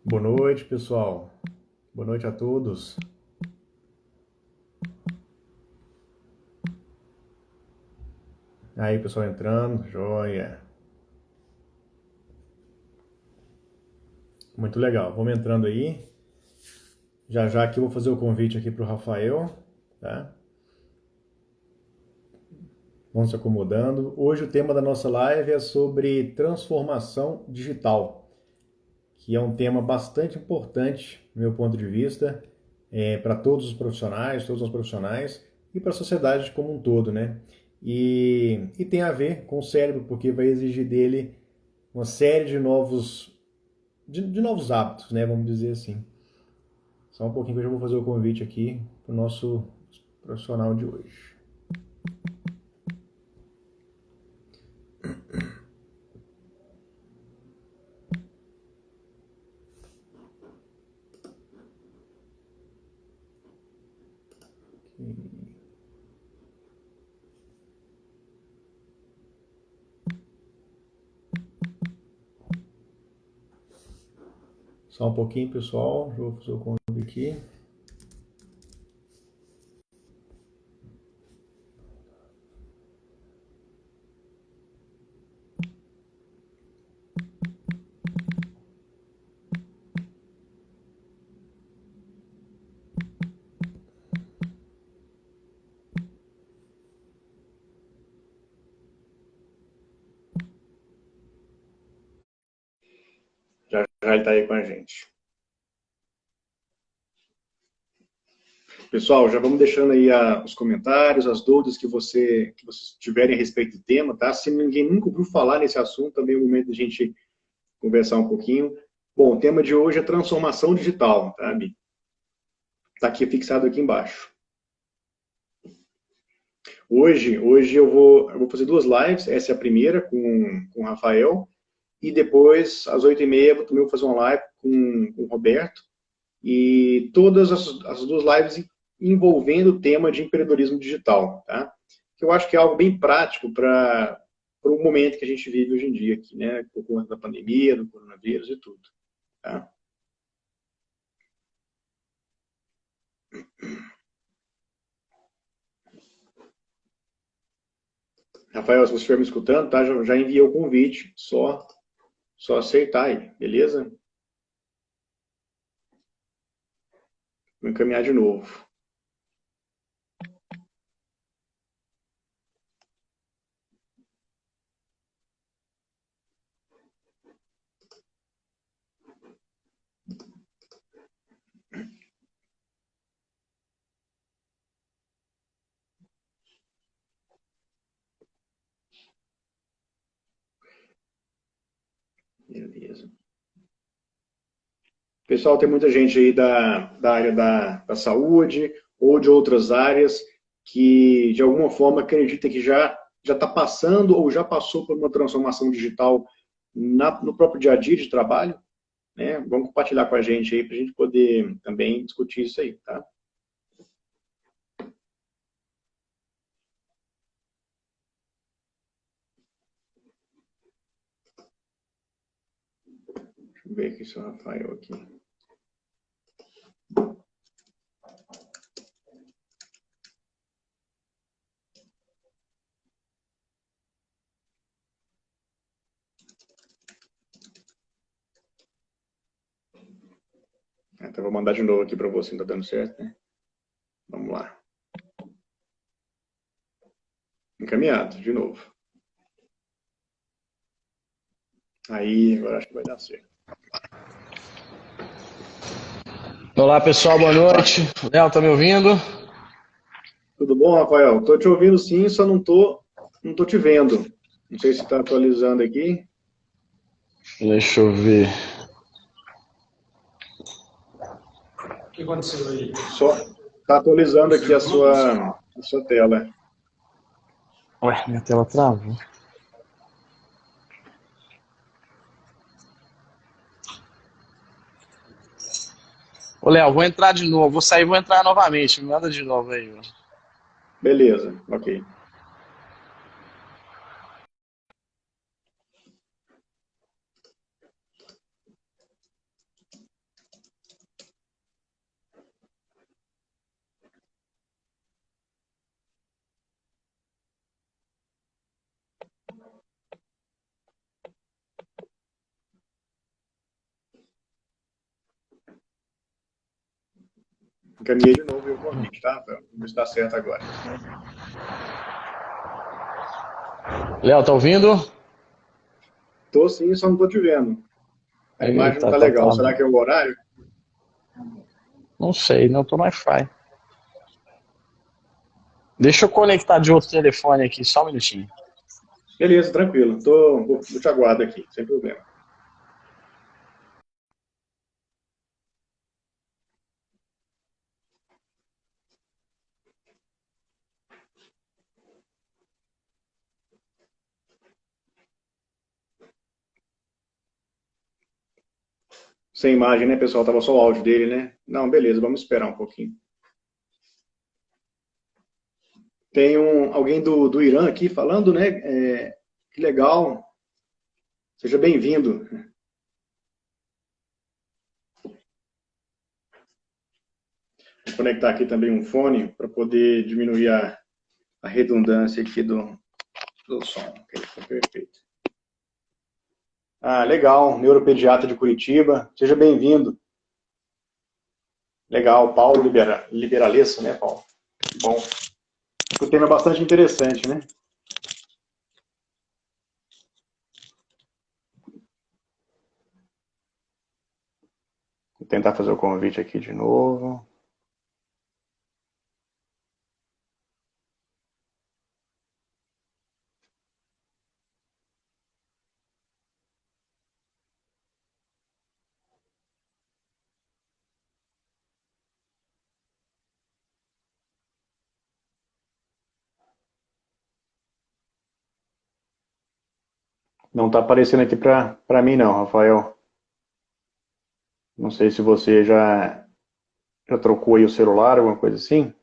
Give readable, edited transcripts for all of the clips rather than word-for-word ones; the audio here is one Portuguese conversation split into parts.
Boa noite, pessoal. Boa noite a todos. Aí, pessoal entrando, joia. Muito legal. Vamos entrando aí. Já já aqui eu vou fazer o convite aqui para o Rafael, tá? Vamos se acomodando. Hoje o tema da nossa live é sobre transformação digital, que é um tema bastante importante, do meu ponto de vista, para todos os profissionais, todos os profissionais e para a sociedade como um todo, né? E tem a ver com o cérebro, porque vai exigir dele uma série de novos hábitos, né? Vamos dizer assim. Só um pouquinho que eu já vou fazer o convite aqui para o nosso profissional de hoje. Só um pouquinho, pessoal. Já vou fazer o convite aqui. Já já ele está aí com a gente. Pessoal, já vamos deixando aí os comentários, as dúvidas que vocês tiverem a respeito do tema, tá? Se ninguém nunca ouviu falar nesse assunto, também é o momento de a gente conversar um pouquinho. Bom, o tema de hoje é transformação digital, tá, Bi? Está aqui fixado aqui embaixo. Hoje eu vou fazer duas lives. Essa é a primeira com o Rafael. E depois, às 8h30, eu também vou fazer uma live com o Roberto. E todas as duas lives envolvendo o tema de empreendedorismo digital, tá? Que eu acho que é algo bem prático para o momento que a gente vive hoje em dia aqui, né? Por conta da pandemia, do coronavírus e tudo, tá? Rafael, se você estiver me escutando, tá? Já enviei o convite, só aceitar aí, beleza? Vou encaminhar de novo. Beleza. Pessoal, tem muita gente aí da área da saúde ou de outras áreas que, de alguma forma, acredita que já está passando ou já passou por uma transformação digital no próprio dia a dia de trabalho, né? Vamos compartilhar com a gente aí para a gente poder também discutir isso aí, tá? Deixa eu ver aqui se o Rafael aqui. Então, vou mandar de novo aqui para você, não está dando certo, né? Vamos lá. Encaminhado, de novo. Aí, agora acho que vai dar certo. Olá pessoal, boa noite. Léo, tá me ouvindo? Tudo bom, Rafael? Tô te ouvindo sim, só não tô te vendo. Não sei se está atualizando aqui. Deixa eu ver. O que aconteceu aí? Só está atualizando aqui a sua tela. Ué, minha tela travou. Ô Léo, vou entrar de novo. Vou sair e vou entrar novamente. Me manda de novo aí. Beleza, ok. encaminhei de novo o convite, tá? Vamos ver se está certo agora. Léo, tá ouvindo? Tô sim, só não tô te vendo. A imagem não Eita, tá legal. Será que é o horário? Não sei, não tô no Wi-Fi. Deixa eu conectar de outro telefone aqui, só um minutinho. Beleza, tranquilo. Eu te aguardo aqui, sem problema. Sem imagem, né, pessoal? Tava só o áudio dele, né? Não, beleza, vamos esperar um pouquinho. Tem alguém do Irã aqui falando, né? Que legal. Seja bem-vindo. Vou conectar aqui também um fone para poder diminuir a redundância aqui do som. Ok, tá perfeito. Ah, legal. Neuropediatra de Curitiba. Seja bem-vindo. Legal. Paulo Liberalesso, né, Paulo? Bom. O tema é bastante interessante, né? Vou tentar fazer o convite aqui de novo. Não está aparecendo aqui para mim não, Rafael. Não sei se você já trocou aí o celular, alguma coisa assim.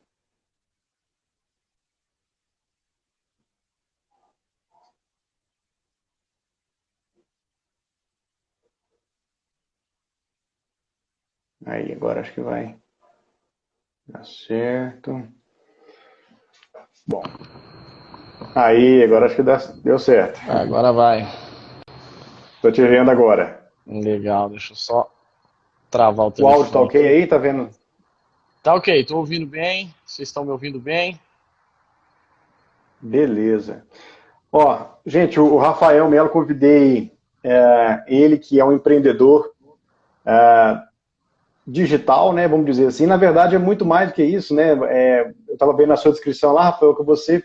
Aí, agora acho que vai dar certo. Bom. Aí, agora acho que deu certo. Agora vai. Tô te vendo agora. Legal, deixa eu só travar o O telefone. áudio tá ok aí? Tá vendo? Tá ok, tô ouvindo bem. Vocês estão me ouvindo bem? Beleza. Ó, gente, o Rafael Melo, convidei ele, que é um empreendedor digital, né, vamos dizer assim. Na verdade, é muito mais do que isso, né? Eu estava vendo na sua descrição lá, Rafael, que você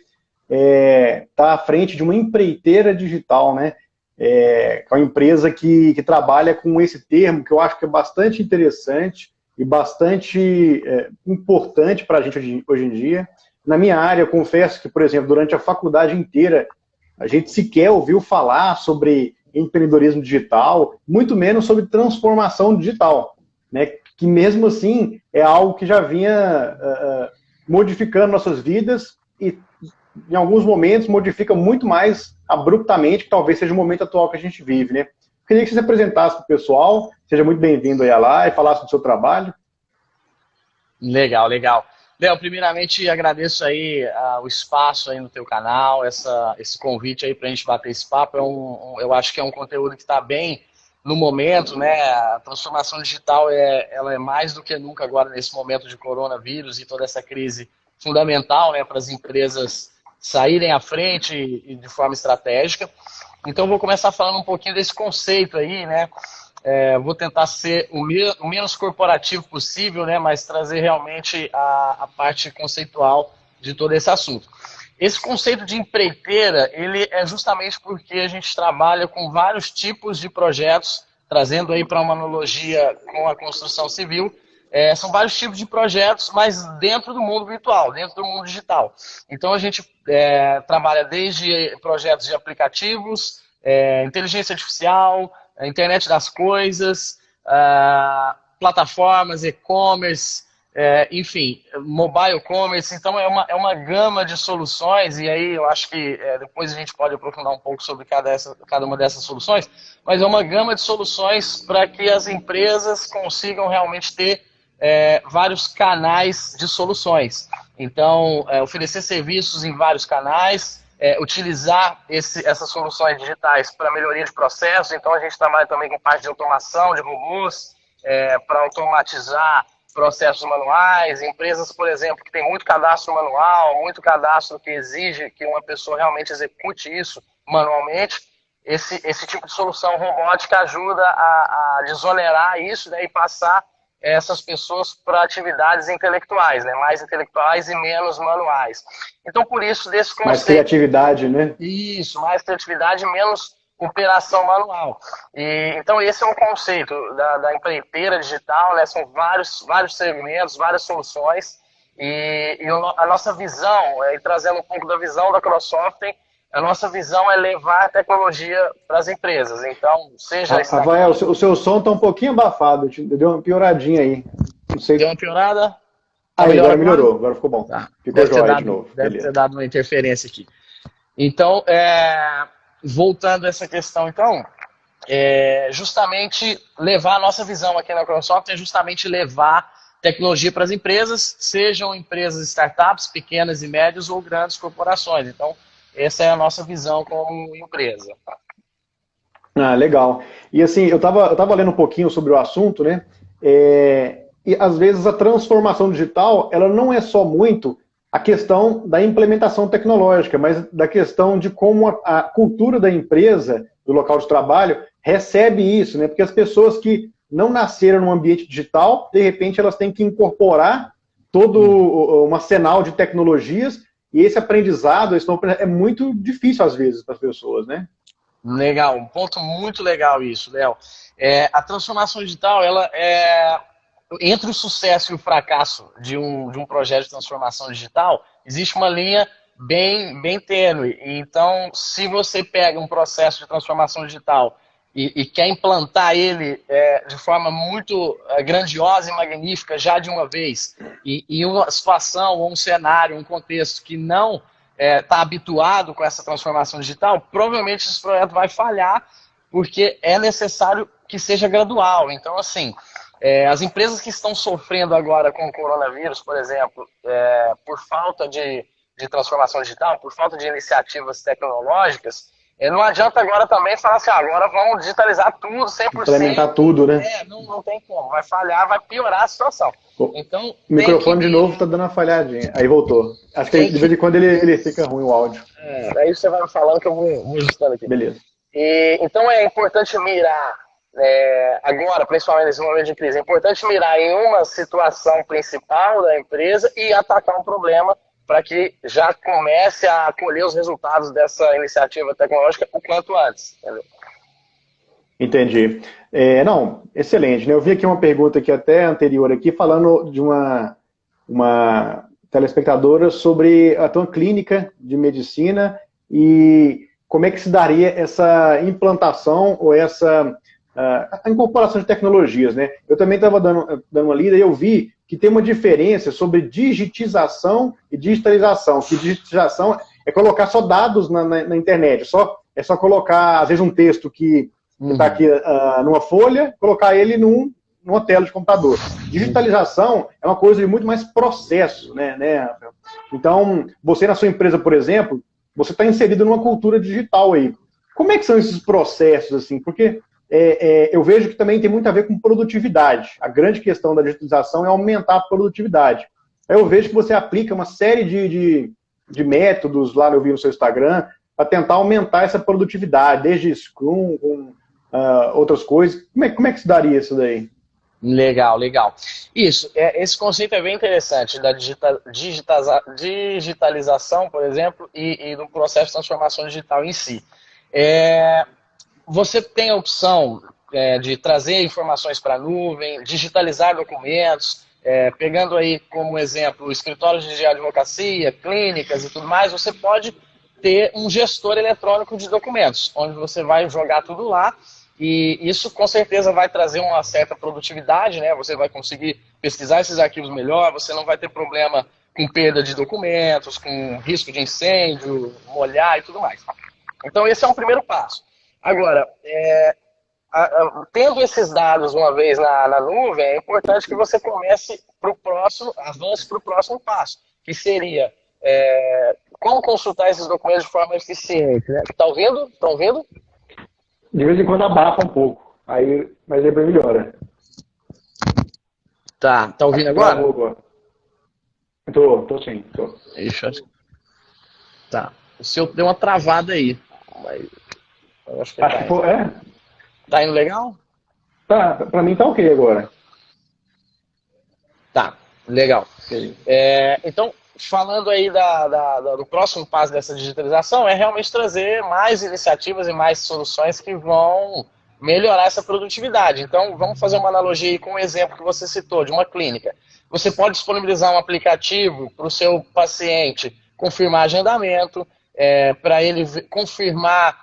está à frente de uma empreiteira digital, né? Que é uma empresa que trabalha com esse termo, que eu acho que é bastante interessante e bastante importante para a gente hoje em dia. Na minha área, eu confesso que, por exemplo, durante a faculdade inteira, a gente sequer ouviu falar sobre empreendedorismo digital, muito menos sobre transformação digital, né? Que mesmo assim é algo que já vinha modificando nossas vidas e em alguns momentos modifica muito mais abruptamente, que talvez seja o momento atual que a gente vive, né? Queria que você se apresentasse para o pessoal, seja muito bem-vindo aí à live, falasse do seu trabalho. Legal, legal. Léo, primeiramente agradeço aí o espaço aí no teu canal, esse convite aí para a gente bater esse papo. Eu acho que é um conteúdo que está bem no momento, né? A transformação digital ela é mais do que nunca agora nesse momento de coronavírus e toda essa crise fundamental, né, para as empresas saírem à frente e de forma estratégica. Então vou começar falando um pouquinho desse conceito aí, né? Vou tentar ser o menos corporativo possível, né, mas trazer realmente a parte conceitual de todo esse assunto. Esse conceito de empreiteira, ele é justamente porque a gente trabalha com vários tipos de projetos, trazendo aí para uma analogia com a construção civil, são vários tipos de projetos, mas dentro do mundo virtual, dentro do mundo digital. Então a gente trabalha desde projetos de aplicativos, inteligência artificial, internet das coisas, plataformas, e-commerce, enfim, mobile commerce. Então é uma gama de soluções, e aí eu acho que depois a gente pode aprofundar um pouco sobre cada uma dessas soluções, mas é uma gama de soluções para que as empresas consigam realmente ter vários canais de soluções. Então, oferecer serviços em vários canais, utilizar essas soluções digitais para melhoria de processos. Então, a gente trabalha também com parte de automação, de robôs, para automatizar processos manuais, empresas, por exemplo, que tem muito cadastro manual, muito cadastro que exige que uma pessoa realmente execute isso manualmente. Esse tipo de solução robótica ajuda a desonerar isso, né, e passar essas pessoas para atividades intelectuais, né, mais intelectuais e menos manuais. Então, por isso, desse conceito... Mais criatividade, né? Isso, mais criatividade e menos operação manual. Então, esse é um conceito da empreiteira digital, né? São vários segmentos, várias soluções, e a nossa visão, trazendo um pouco da visão da Crossoftware, a nossa visão é levar a tecnologia para as empresas. Então, seja... Rafael, o seu som está um pouquinho abafado, deu uma pioradinha aí. Não sei. Deu uma piorada? Aí, agora melhorou, agora ficou bom. Tá. Ficou jóia de novo. Deve ter dado uma interferência aqui. Então, voltando a essa questão, então, justamente levar a nossa visão aqui na Microsoft é justamente levar tecnologia para as empresas, sejam empresas startups, pequenas e médias ou grandes corporações. Então, essa é a nossa visão como empresa. Ah, legal. E assim, eu tava lendo um pouquinho sobre o assunto, né? E às vezes a transformação digital, ela não é só muito a questão da implementação tecnológica, mas da questão de como a cultura da empresa, do local de trabalho, recebe isso, né? Porque as pessoas que não nasceram num ambiente digital, de repente elas têm que incorporar todo um arsenal de tecnologias, e esse aprendizado é muito difícil às vezes para as pessoas, né? Legal, um ponto muito legal isso, Léo. A transformação digital, ela entre o sucesso e o fracasso de um projeto de transformação digital, existe uma linha bem tênue. Então, se você pega um processo de transformação digital e quer implantar ele de forma muito grandiosa e magnífica já de uma vez, e uma situação, ou um cenário, um contexto que não está habituado com essa transformação digital, provavelmente esse projeto vai falhar, porque é necessário que seja gradual. Então, assim, as empresas que estão sofrendo agora com o coronavírus, por exemplo, por falta de transformação digital, por falta de iniciativas tecnológicas, não adianta agora também falar assim, agora vamos digitalizar tudo, 100%. Implementar tudo, né? Não tem como, vai falhar, vai piorar a situação. Então, o microfone de novo tá dando uma falhadinha. Aí voltou. Acho que de vez em quando ele fica ruim o áudio. Aí você vai me falando que eu vou ajustando aqui. Beleza. Então é importante mirar, agora, principalmente nesse momento de crise, é importante mirar em uma situação principal da empresa e atacar um problema para que já comece a colher os resultados dessa iniciativa tecnológica o quanto antes. Entendeu? Entendi. Não, excelente. Né? Eu vi aqui uma pergunta aqui até anterior aqui, falando de uma telespectadora sobre a tua clínica de medicina e como é que se daria essa implantação ou essa a incorporação de tecnologias, né? Eu também estava dando uma lida e eu vi que tem uma diferença sobre digitização e digitalização. Que digitização é colocar só dados na internet, é só colocar, às vezes, um texto que está aqui numa folha, colocar ele numa tela de computador. Digitalização é uma coisa de muito mais processo, né, Rafael? Então, você na sua empresa, por exemplo, você está inserido numa cultura digital aí. Como é que são esses processos, assim? Porque eu vejo que também tem muito a ver com produtividade. A grande questão da digitalização é aumentar a produtividade. Eu vejo que você aplica uma série de métodos, lá eu vi no seu Instagram, para tentar aumentar essa produtividade, desde Scrum, com outras coisas. Como é que se daria isso daí? Legal. Isso, esse conceito é bem interessante, da digitalização, por exemplo, e do processo de transformação digital em si. Você tem a opção de trazer informações para a nuvem, digitalizar documentos, pegando aí como exemplo escritórios de advocacia, clínicas e tudo mais, você pode ter um gestor eletrônico de documentos, onde você vai jogar tudo lá, e isso com certeza vai trazer uma certa produtividade, né? Você vai conseguir pesquisar esses arquivos melhor, você não vai ter problema com perda de documentos, com risco de incêndio, molhar e tudo mais. Então esse é um primeiro passo. Agora, tendo esses dados uma vez na nuvem, é importante que você avance para o próximo passo, que seria como consultar esses documentos de forma eficiente. Né? Tá ouvindo? Estão ouvindo? De vez em quando abafa um pouco, mas depois melhora. Tá ouvindo agora? Travou agora. Tô sim, tô. Deixa eu... Tá. O seu deu uma travada aí. Mas eu acho que Acho que foi, tá indo legal? tá, pra mim tá ok agora. Tá, legal. Ok. Então, falando aí do próximo passo dessa digitalização, é realmente trazer mais iniciativas e mais soluções que vão melhorar essa produtividade. Então, vamos fazer uma analogia aí com o exemplo que você citou, de uma clínica. Você pode disponibilizar um aplicativo para o seu paciente confirmar agendamento, para ele confirmar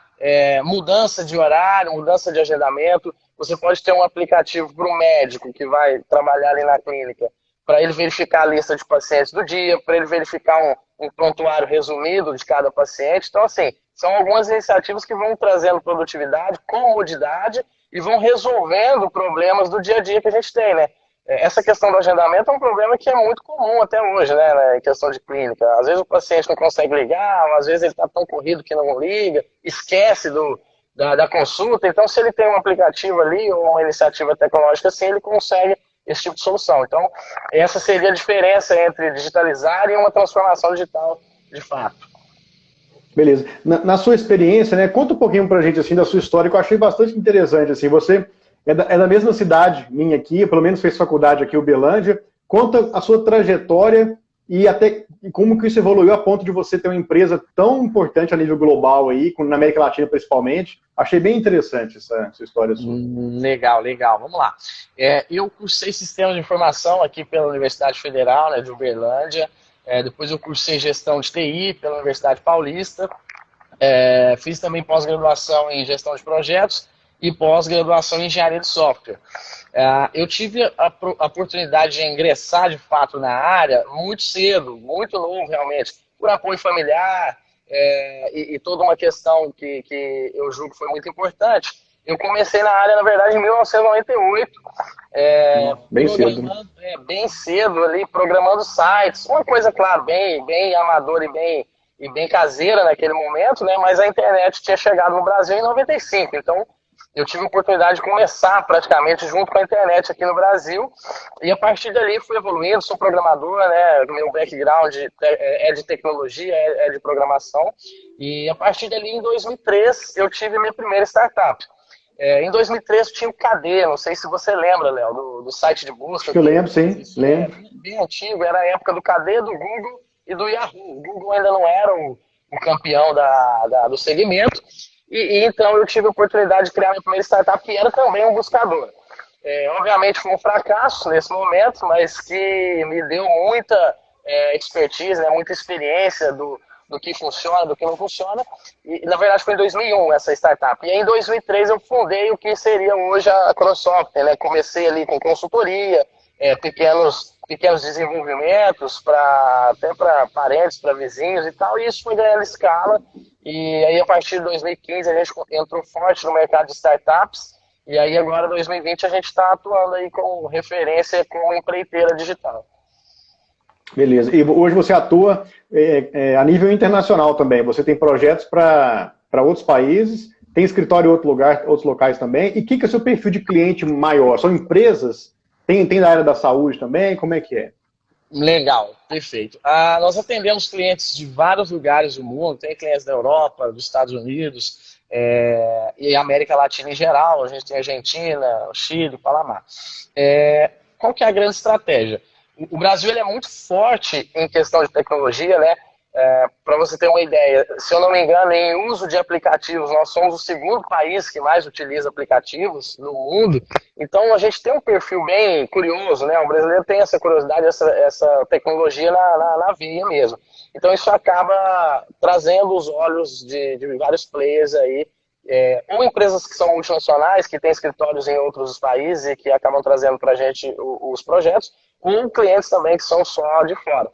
mudança de horário, mudança de agendamento. Você pode ter um aplicativo para o médico que vai trabalhar ali na clínica, para ele verificar a lista de pacientes do dia, para ele verificar um prontuário resumido de cada paciente. Então, assim, são algumas iniciativas que vão trazendo produtividade, comodidade e vão resolvendo problemas do dia a dia que a gente tem, né? Essa questão do agendamento é um problema que é muito comum até hoje, né, em questão de clínica. Às vezes o paciente não consegue ligar, ou às vezes ele está tão corrido que não liga, esquece da consulta. Então, se ele tem um aplicativo ali ou uma iniciativa tecnológica assim, ele consegue esse tipo de solução. Então, essa seria a diferença entre digitalizar e uma transformação digital de fato. Beleza. Na sua experiência, né, conta um pouquinho pra gente assim, da sua história, que eu achei bastante interessante. Assim, você é da mesma cidade minha aqui, pelo menos fez faculdade aqui em Uberlândia. Conta a sua trajetória e até como que isso evoluiu a ponto de você ter uma empresa tão importante a nível global aí, na América Latina principalmente. Achei bem interessante essa história sua. Legal. Vamos lá. Eu cursei Sistema de Informação aqui pela Universidade Federal, né, de Uberlândia. Depois eu cursei Gestão de TI pela Universidade Paulista. Fiz também pós-graduação em Gestão de Projetos e pós-graduação em Engenharia de Software. Eu tive a oportunidade de ingressar, de fato, na área muito cedo, muito novo, realmente, por apoio familiar e toda uma questão que eu julgo que foi muito importante. Eu comecei na área, na verdade, em 1998, bem cedo, né? Bem cedo ali, programando sites. Uma coisa, claro, bem amadora e bem caseira naquele momento, né? Mas a internet tinha chegado no Brasil em 95, então eu tive a oportunidade de começar praticamente junto com a internet aqui no Brasil, e a partir dali fui evoluindo, sou programador, né, meu background é de tecnologia, é de programação, e a partir dali em 2003 eu tive minha primeira startup. Em 2003 tinha o KD, não sei se você lembra, Léo, do site de busca. Acho que eu lembro, sim, lembro. Bem antigo, era a época do KD, do Google e do Yahoo. O Google ainda não era o campeão do segmento, e então eu tive a oportunidade de criar minha primeira startup, que era também um buscador. Obviamente foi um fracasso nesse momento, mas que me deu muita expertise, né, muita experiência do que funciona, do que não funciona. E, na verdade, foi em 2001 essa startup. E aí, em 2003 eu fundei o que seria hoje a Crosoftware, né? Comecei ali com consultoria, pequenos desenvolvimentos, até para parentes, para vizinhos e tal, e isso foi ganhando escala. E aí, a partir de 2015, a gente entrou forte no mercado de startups, e aí agora, em 2020, a gente está atuando aí com referência com empreiteira digital. Beleza. E hoje você atua a nível internacional também. Você tem projetos para outros países, tem escritório em outros locais também. E o que é o seu perfil de cliente maior? São empresas? Tem da área da saúde também? Como é que é? Legal, perfeito. Nós atendemos clientes de vários lugares do mundo, tem clientes da Europa, dos Estados Unidos e América Latina em geral. A gente tem Argentina, Chile, Panamá. Qual que é a grande estratégia? O Brasil ele é muito forte em questão de tecnologia, né? Para você ter uma ideia, se eu não me engano, em uso de aplicativos, nós somos o segundo país que mais utiliza aplicativos no mundo. Então, a gente tem um perfil bem curioso, né? O brasileiro tem essa curiosidade, essa tecnologia na veia mesmo. Então, isso acaba trazendo os olhos de vários players aí, ou empresas que são multinacionais, que têm escritórios em outros países e que acabam trazendo para a gente os projetos, com clientes também que são só de fora.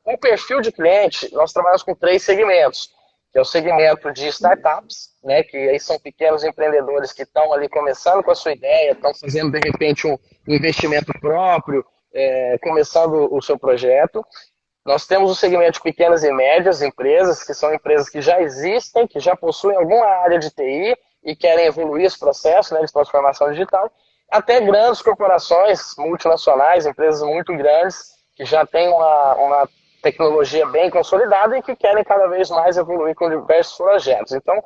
O perfil de cliente, nós trabalhamos com 3 segmentos, que é o segmento de startups, né, que aí são pequenos empreendedores que estão ali começando com a sua ideia, estão fazendo de repente um investimento próprio, começando o seu projeto. Nós temos o segmento de pequenas e médias empresas, que são empresas que já existem, que já possuem alguma área de TI e querem evoluir esse processo, né, de transformação digital. até grandes corporações multinacionais, empresas muito grandes, que já têm uma tecnologia bem consolidada e que querem cada vez mais evoluir com diversos projetos. Então,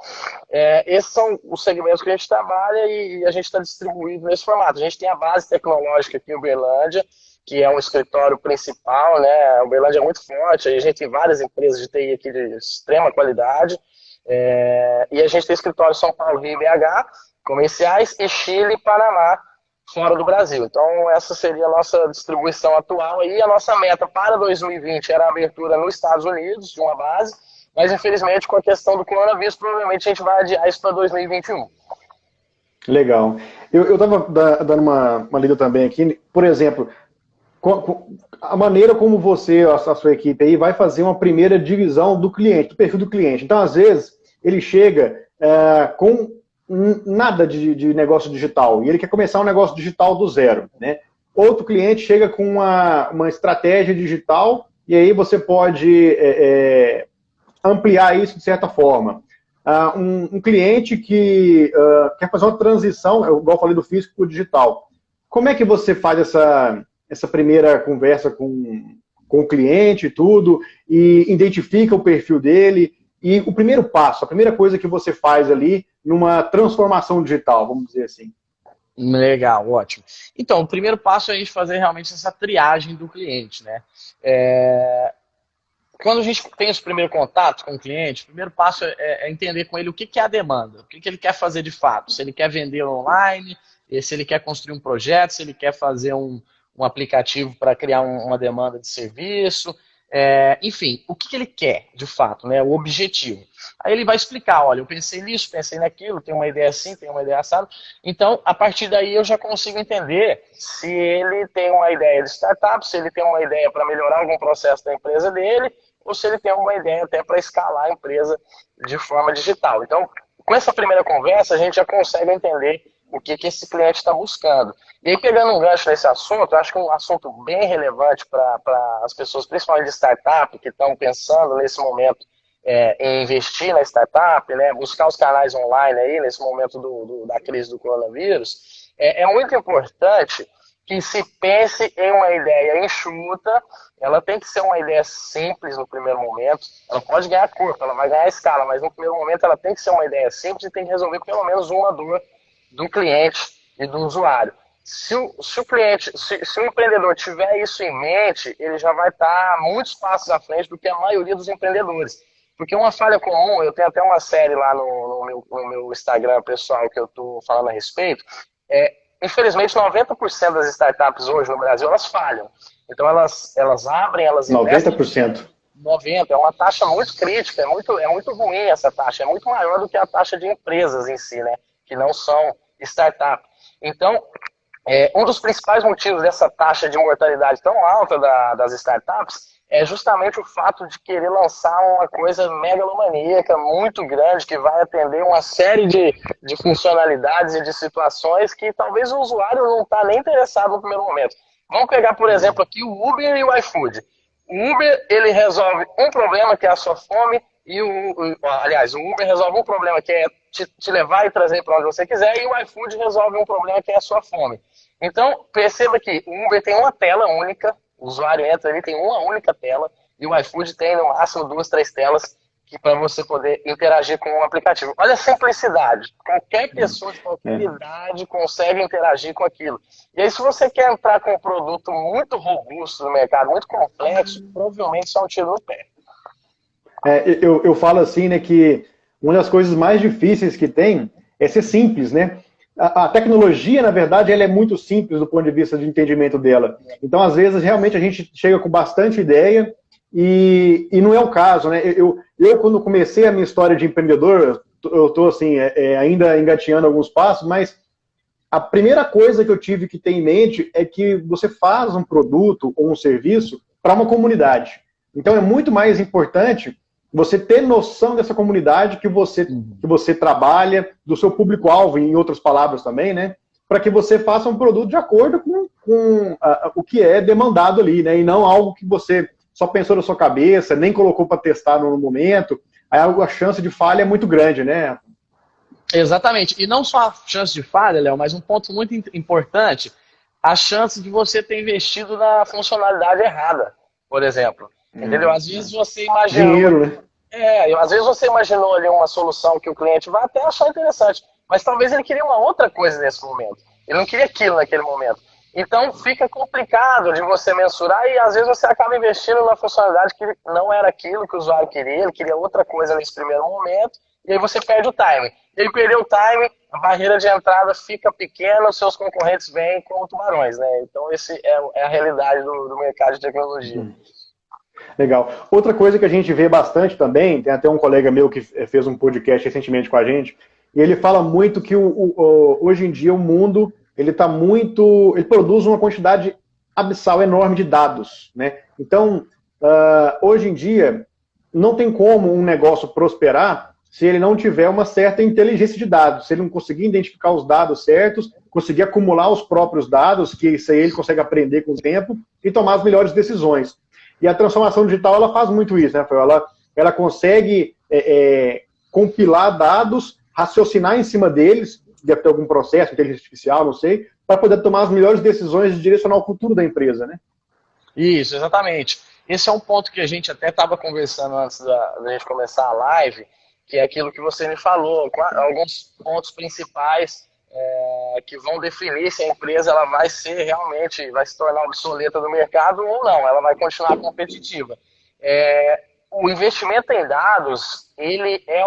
esses são os segmentos que a gente trabalha e a gente está distribuído nesse formato. A gente tem a base tecnológica aqui em Uberlândia, que é um escritório principal, né? A Uberlândia é muito forte, a gente tem várias empresas de TI aqui de extrema qualidade, e a gente tem escritório em São Paulo, Rio e BH, comerciais, e Chile e Panamá, fora do Brasil. Então, essa seria a nossa distribuição atual. Aí, a nossa meta para 2020 era a abertura nos Estados Unidos, de uma base, mas, infelizmente, com a questão do coronavírus, provavelmente a gente vai adiar isso para 2021. Legal. Eu estava dando uma lida também aqui, por exemplo, a maneira como você, a sua equipe aí, vai fazer uma primeira divisão do cliente, do perfil do cliente. Então, às vezes, ele chega com nada de negócio digital, e ele quer começar um negócio digital do zero, né? Outro cliente chega com uma estratégia digital, e aí você pode ampliar isso de certa forma. Um cliente que quer fazer uma transição, igual eu falei do físico para o digital. Como é que você faz essa primeira conversa com o cliente e tudo, e identifica o perfil dele? E o primeiro passo, a primeira coisa que você faz ali numa transformação digital, vamos dizer assim. Legal, ótimo. Então, o primeiro passo é a gente fazer realmente essa triagem do cliente, né? Quando a gente tem esse primeiro contato com o cliente, o primeiro passo é entender com ele o que é a demanda, o que ele quer fazer de fato. Se ele quer vender online, se ele quer construir um projeto, se ele quer fazer um aplicativo para criar uma demanda de serviço, enfim, o que ele quer de fato, né, o objetivo. Aí ele vai explicar, olha, eu pensei nisso, pensei naquilo, tenho uma ideia assim, tenho uma ideia assada. Então, a partir daí eu já consigo entender se ele tem uma ideia de startup, se ele tem uma ideia para melhorar algum processo da empresa dele, ou se ele tem uma ideia até para escalar a empresa de forma digital. Então, com essa primeira conversa, a gente já consegue entender o que esse cliente está buscando. E aí, pegando um gancho nesse assunto, eu acho que um assunto bem relevante para as pessoas, principalmente de startup, que estão pensando nesse momento em investir na startup, né, buscar os canais online aí, nesse momento da crise do coronavírus, é muito importante que se pense em uma ideia enxuta. Ela tem que ser uma ideia simples no primeiro momento. Ela pode ganhar corpo, ela vai ganhar escala, mas no primeiro momento ela tem que ser uma ideia simples e tem que resolver pelo menos uma dor do cliente e do usuário. Se o empreendedor tiver isso em mente, ele já vai estar muitos passos à frente do que a maioria dos empreendedores. Porque uma falha comum, eu tenho até uma série lá no meu Instagram pessoal que eu estou falando a respeito, infelizmente 90% das startups hoje no Brasil, elas falham. Então elas abrem, elas investem... 90%? 90%, é uma taxa muito crítica, é muito ruim essa taxa, é muito maior do que a taxa de empresas em si, né, que não são startup. Então, um dos principais motivos dessa taxa de mortalidade tão alta das startups é justamente o fato de querer lançar uma coisa megalomaníaca, muito grande, que vai atender uma série de funcionalidades e de situações que talvez o usuário não está nem interessado no primeiro momento. Vamos pegar, por exemplo, aqui o Uber e o iFood. O Uber, ele resolve um problema, que é a sua fome, aliás, o Uber resolve um problema, que é te levar e trazer para onde você quiser, e o iFood resolve um problema, que é a sua fome. Então, perceba que o Uber tem uma tela única, o usuário entra ali, tem uma única tela, e o iFood tem no máximo 2, 3 telas para você poder interagir com o aplicativo. Olha a simplicidade. Qualquer pessoa de qualquer idade consegue interagir com aquilo. E aí, se você quer entrar com um produto muito robusto no mercado, muito complexo, provavelmente só um tiro no pé. Eu falo assim, né, que uma das coisas mais difíceis que tem é ser simples, né? A tecnologia, na verdade, ela é muito simples do ponto de vista de entendimento dela. Então, às vezes, realmente a gente chega com bastante ideia e não é o caso, né? Eu, quando comecei a minha história de empreendedor, eu estou assim, ainda engatinhando alguns passos, mas a primeira coisa que eu tive que ter em mente é que você faz um produto ou um serviço para uma comunidade. Então, é muito mais importante você ter noção dessa comunidade que você trabalha, do seu público-alvo, em outras palavras também, né? Para que você faça um produto de acordo com o que é demandado ali, né? E não algo que você só pensou na sua cabeça, nem colocou para testar no momento. Aí a chance de falha é muito grande, né? Exatamente. E não só a chance de falha, Léo, mas um ponto muito importante, a chance de você ter investido na funcionalidade errada, por exemplo. Entendeu? Às vezes você imaginou. Dinheiro, né? Às vezes você imaginou ali uma solução que o cliente vai até achar interessante, mas talvez ele queria uma outra coisa nesse momento. Ele não queria aquilo naquele momento. Então fica complicado de você mensurar e às vezes você acaba investindo na funcionalidade que não era aquilo que o usuário queria, ele queria outra coisa nesse primeiro momento, e aí você perde o time. Ele perdeu o time, a barreira de entrada fica pequena, os seus concorrentes vêm como tubarões, né? Então esse é a realidade do mercado de tecnologia. Legal. Outra coisa que a gente vê bastante também, tem até um colega meu que fez um podcast recentemente com a gente, e ele fala muito que hoje em dia o mundo ele produz uma quantidade abissal enorme de dados, né? Então, hoje em dia, não tem como um negócio prosperar se ele não tiver uma certa inteligência de dados, se ele não conseguir identificar os dados certos, conseguir acumular os próprios dados, que isso aí ele consegue aprender com o tempo e tomar as melhores decisões. E a transformação digital, ela faz muito isso, né, Rafael? Ela consegue compilar dados, raciocinar em cima deles, deve ter algum processo, inteligência artificial, não sei, para poder tomar as melhores decisões de direcionar o futuro da empresa, né? Isso, exatamente. Esse é um ponto que a gente até estava conversando antes da gente começar a live, que é aquilo que você me falou, alguns pontos principais que vão definir se a empresa ela vai ser realmente, vai se tornar obsoleta no mercado ou não, ela vai continuar competitiva. O investimento em dados, ele é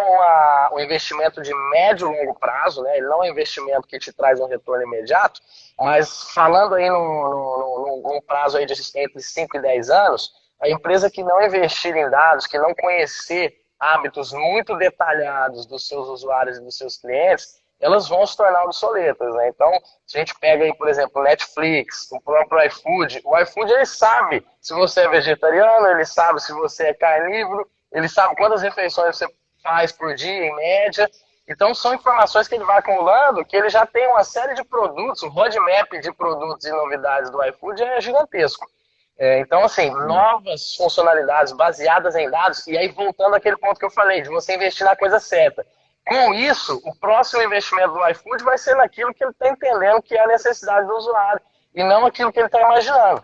um investimento de médio e longo prazo, né? Ele não é um investimento que te traz um retorno imediato, mas falando aí num prazo aí de entre 5 e 10 anos, a empresa que não investir em dados, que não conhecer hábitos muito detalhados dos seus usuários e dos seus clientes, elas vão se tornar obsoletas, né? Então, se a gente pega aí, por exemplo, o Netflix, o próprio iFood, o iFood ele sabe se você é vegetariano, ele sabe se você é carnívoro, ele sabe quantas refeições você faz por dia, em média. Então, são informações que ele vai acumulando, que ele já tem uma série de produtos, o roadmap de produtos e novidades do iFood é gigantesco. Então, assim, novas funcionalidades baseadas em dados, e aí voltando àquele ponto que eu falei, de você investir na coisa certa. Com isso, o próximo investimento do iFood vai ser naquilo que ele está entendendo que é a necessidade do usuário, e não aquilo que ele está imaginando.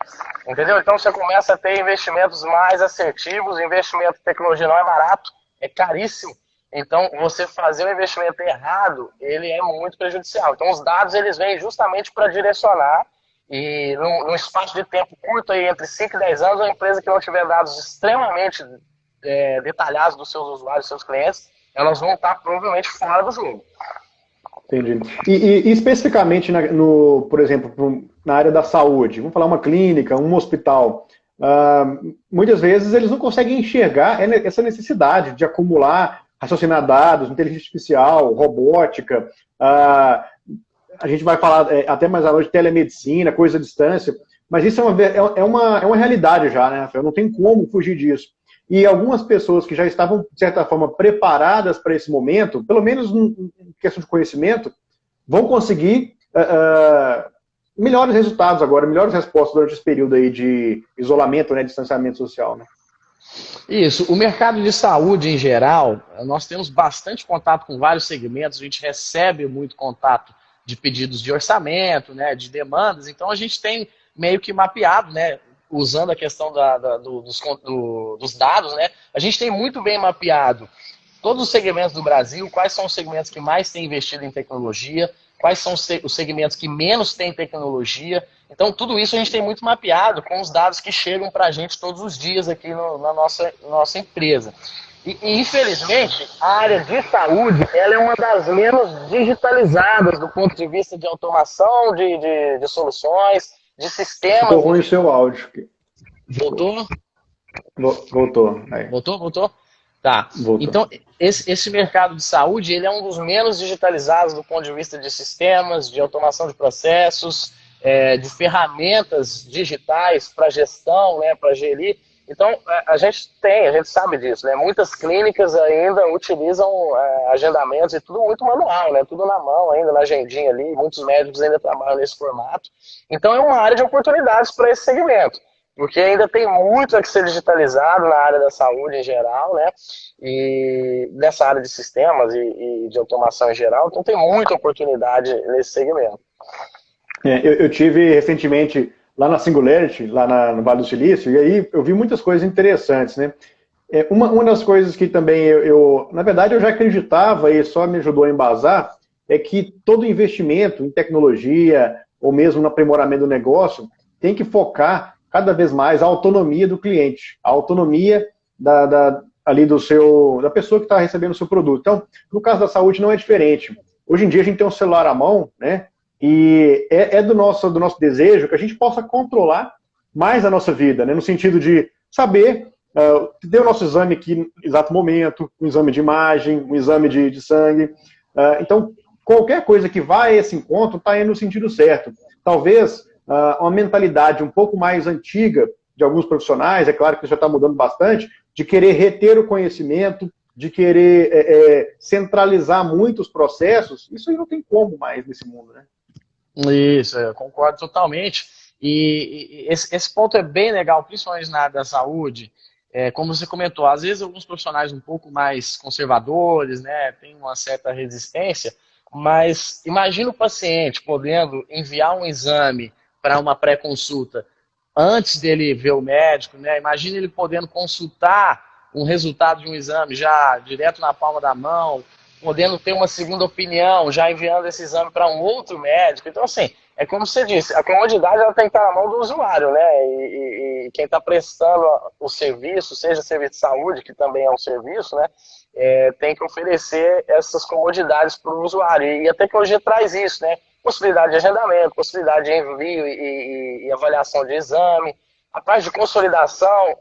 Entendeu? Então você começa a ter investimentos mais assertivos, investimento em tecnologia não é barato, é caríssimo. Então, você fazer um investimento errado, ele é muito prejudicial. Então, os dados, eles vêm justamente para direcionar, e num espaço de tempo curto, aí, entre 5 e 10 anos, uma empresa que não tiver dados extremamente detalhados dos seus usuários, dos seus clientes, elas vão estar provavelmente fora do jogo. Entendi. E especificamente, por exemplo, na área da saúde, vamos falar uma clínica, um hospital, muitas vezes eles não conseguem enxergar essa necessidade de acumular, raciocinar dados, inteligência artificial, robótica, a gente vai falar até mais à noite de telemedicina, coisa à distância, mas isso é uma realidade já, né, Rafael? Não tem como fugir disso. E algumas pessoas que já estavam, de certa forma, preparadas para esse momento, pelo menos em questão de conhecimento, vão conseguir melhores resultados agora, melhores respostas durante esse período aí de isolamento, né, distanciamento social, né? Isso. O mercado de saúde, em geral, nós temos bastante contato com vários segmentos, a gente recebe muito contato de pedidos de orçamento, né, de demandas, então a gente tem meio que mapeado, né, usando a questão dos dados, né, a gente tem muito bem mapeado todos os segmentos do Brasil, quais são os segmentos que mais têm investido em tecnologia, quais são os segmentos que menos têm tecnologia. Então, tudo isso a gente tem muito mapeado com os dados que chegam para a gente todos os dias aqui na nossa empresa. E, infelizmente, a área de saúde ela é uma das menos digitalizadas do ponto de vista de automação, de soluções, de sistemas. Ficou ruim o seu áudio. Voltou? Voltou. Aí. Voltou? Tá. Voltou. Então, esse mercado de saúde ele é um dos menos digitalizados do ponto de vista de sistemas, de automação de processos, de ferramentas digitais para gestão, né, para gerir. Então, a gente sabe disso, né? Muitas clínicas ainda utilizam agendamentos e tudo muito manual, né? Tudo na mão ainda, na agendinha ali. Muitos médicos ainda trabalham nesse formato. Então, é uma área de oportunidades para esse segmento. porque ainda tem muito a ser digitalizado na área da saúde em geral, né? E nessa área de sistemas e de automação em geral, então tem muita oportunidade nesse segmento. Eu tive recentemente lá na Singularity, no Vale do Silício, e aí eu vi muitas coisas interessantes, né? Uma das coisas que também na verdade, eu já acreditava e só me ajudou a embasar, é que todo investimento em tecnologia, ou mesmo no aprimoramento do negócio, tem que focar cada vez mais a autonomia do cliente, a autonomia ali da pessoa que está recebendo o seu produto. Então, no caso da saúde não é diferente. Hoje em dia a gente tem um celular à mão, né? E do nosso desejo que a gente possa controlar mais a nossa vida, né? No sentido de saber ter o nosso exame aqui no exato momento, um exame de imagem, um exame de sangue. Então, qualquer coisa que vá a esse encontro está indo no sentido certo. Talvez uma mentalidade um pouco mais antiga de alguns profissionais, é claro que isso já está mudando bastante, de querer reter o conhecimento, de querer centralizar muitos processos, isso aí não tem como mais nesse mundo, né? Isso, eu concordo totalmente. E esse ponto é bem legal, principalmente na área da saúde. Como você comentou, às vezes alguns profissionais um pouco mais conservadores, né, têm uma certa resistência, mas imagina o paciente podendo enviar um exame para uma pré-consulta antes dele ver o médico, né? Imagina ele podendo consultar um resultado de um exame já direto na palma da mão, podendo ter uma segunda opinião, já enviando esse exame para um outro médico. Então, assim, é como você disse, a comodidade ela tem que estar na mão do usuário, né? E quem está prestando o serviço, seja serviço de saúde, que também é um serviço, né? Tem que oferecer essas comodidades para o usuário. E a tecnologia traz isso, né? Possibilidade de agendamento, possibilidade de envio e avaliação de exame. A parte de consolidação,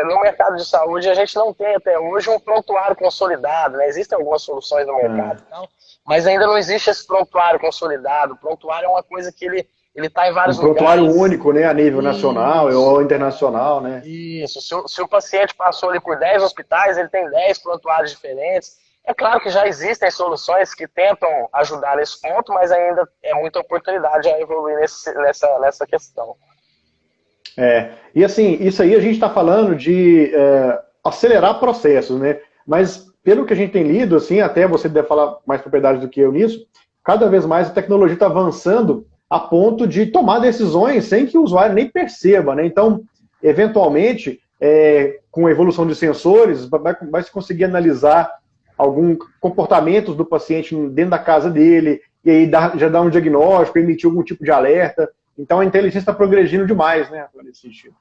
no mercado de saúde, a gente não tem até hoje um prontuário consolidado, né? Existem algumas soluções no mercado, então, mas ainda não existe esse prontuário consolidado. O prontuário é uma coisa que ele está em vários lugares. Um prontuário único, né? A nível nacional ou internacional, né? Isso. Se o paciente passou ali por 10 hospitais, ele tem 10 prontuários diferentes. É claro que já existem soluções que tentam ajudar nesse ponto, mas ainda é muita oportunidade a evoluir nessa questão. E assim, isso aí a gente está falando de acelerar processos, né? Mas pelo que a gente tem lido, assim, até você deve falar mais propriedade do que eu nisso, cada vez mais a tecnologia está avançando a ponto de tomar decisões sem que o usuário nem perceba, né? Então, eventualmente, com a evolução de sensores, vai se conseguir analisar alguns comportamentos do paciente dentro da casa dele, e aí já dá um diagnóstico, emitir algum tipo de alerta. Então a inteligência está progredindo demais, né, nesse sentido.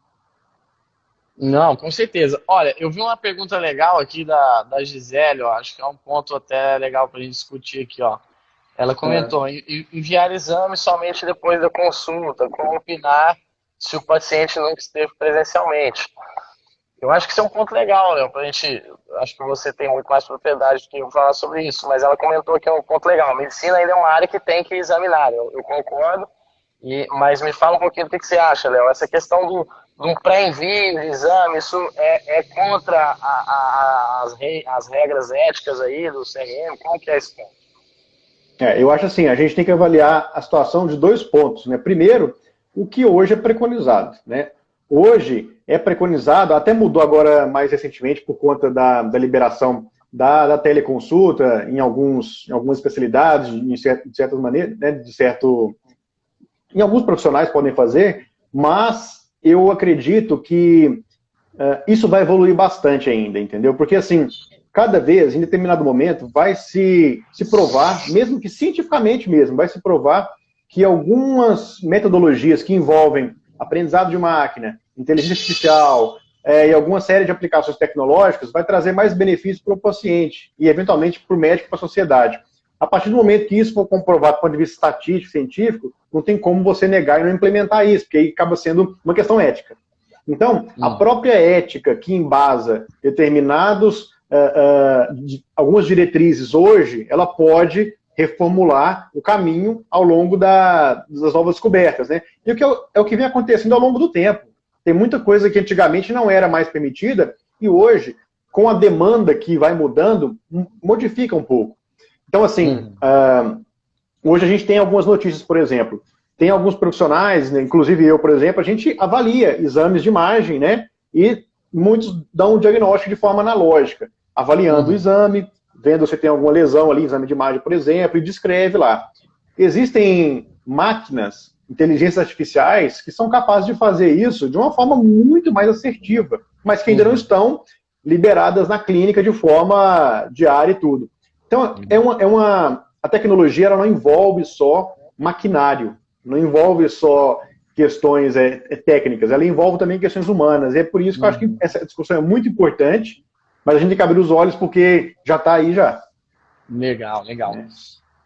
Não, com certeza. Olha, eu vi uma pergunta legal aqui da Gisele, ó, acho que é um ponto até legal para a gente discutir aqui, ó. Ela comentou, enviar exame somente depois da consulta, como opinar se o paciente nunca esteve presencialmente. Eu acho que isso é um ponto legal, Léo, pra gente, acho que você tem muito mais propriedade do que eu falar sobre isso, mas ela comentou que é um ponto legal. A medicina ainda é uma área que tem que examinar, eu concordo. Mas me fala um pouquinho do que você acha, Léo. Essa questão de um pré-envio de exame, isso é contra as regras éticas aí do CRM? Como que é esse ponto? Eu acho assim, a gente tem que avaliar a situação de 2 pontos, né? Primeiro, o que hoje é preconizado, né? Hoje é preconizado, até mudou agora mais recentemente por conta da liberação da teleconsulta em algumas especialidades, de certas maneiras, né? Em alguns profissionais podem fazer, mas eu acredito que isso vai evoluir bastante ainda, entendeu? Porque, assim, cada vez, em determinado momento, vai se provar, mesmo que cientificamente mesmo, vai se provar que algumas metodologias que envolvem aprendizado de máquina, inteligência artificial e alguma série de aplicações tecnológicas vai trazer mais benefícios para o paciente e, eventualmente, para o médico e para a sociedade. A partir do momento que isso for comprovado do ponto de vista estatístico, científico, não tem como você negar e não implementar isso, porque aí acaba sendo uma questão ética. Então, a própria ética que embasa algumas diretrizes hoje, ela pode reformular o caminho ao longo das novas descobertas, né? E é o que vem acontecendo ao longo do tempo. Tem muita coisa que antigamente não era mais permitida e hoje, com a demanda que vai mudando, modifica um pouco. Então, assim, hoje a gente tem algumas notícias, por exemplo, tem alguns profissionais, né, inclusive eu, por exemplo, a gente avalia exames de imagem, né? E muitos dão um diagnóstico de forma analógica, avaliando o exame, vendo se tem alguma lesão ali, exame de imagem, por exemplo, e descreve lá. Existem máquinas, inteligências artificiais, que são capazes de fazer isso de uma forma muito mais assertiva, mas que ainda não estão liberadas na clínica de forma diária e tudo. Então, a tecnologia ela não envolve só maquinário, não envolve só questões técnicas, ela envolve também questões humanas. E é por isso que eu acho que essa discussão é muito importante, mas a gente tem que abrir os olhos porque já está aí já. Legal, legal.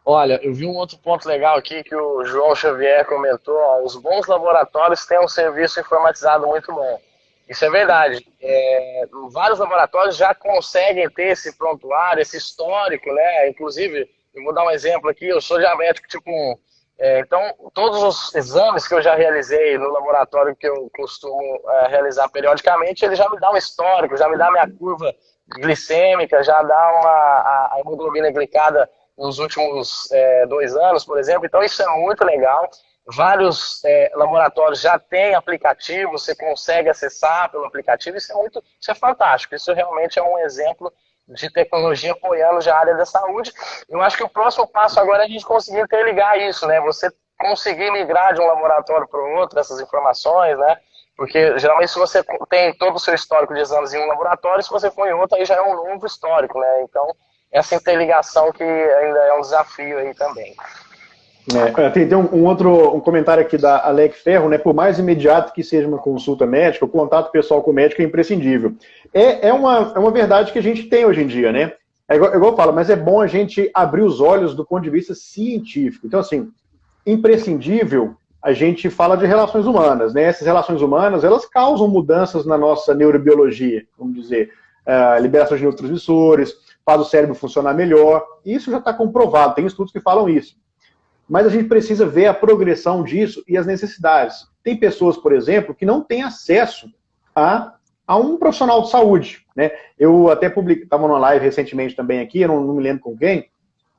Olha, eu vi um outro ponto legal aqui que o João Xavier comentou, ó, os bons laboratórios têm um serviço informatizado muito bom. Isso é verdade. Vários laboratórios já conseguem ter esse prontuário, esse histórico, né? Inclusive, eu vou dar um exemplo aqui, eu sou diabético tipo 1. Então, todos os exames que eu já realizei no laboratório que eu costumo realizar periodicamente, ele já me dá um histórico, já me dá a minha curva glicêmica, já dá a hemoglobina glicada nos últimos 2 anos, por exemplo. Então, isso é muito legal. Vários laboratórios já têm aplicativo, você consegue acessar pelo aplicativo, isso é fantástico. Isso realmente é um exemplo de tecnologia apoiando já a área da saúde. Eu acho que o próximo passo agora é a gente conseguir interligar isso, né? Você conseguir migrar de um laboratório para o outro, essas informações, né? Porque geralmente se você tem todo o seu histórico de exames em um laboratório, se você for em outro, aí já é um novo histórico, né? Então, essa interligação que ainda é um desafio aí também. Tem um comentário aqui da Alec Ferro, né? Por mais imediato que seja uma consulta médica, o contato pessoal com o médico é imprescindível. É uma verdade que a gente tem hoje em dia, né? É igual eu falo, mas é bom a gente abrir os olhos do ponto de vista científico. Então, assim, imprescindível, a gente fala de relações humanas, né? Essas relações humanas, elas causam mudanças na nossa neurobiologia, vamos dizer, liberação de neurotransmissores, faz o cérebro funcionar melhor. Isso já está comprovado, tem estudos que falam isso. Mas a gente precisa ver a progressão disso e as necessidades. Tem pessoas, por exemplo, que não têm acesso a um profissional de saúde, né? Eu até estava numa live recentemente também aqui, eu não me lembro com quem,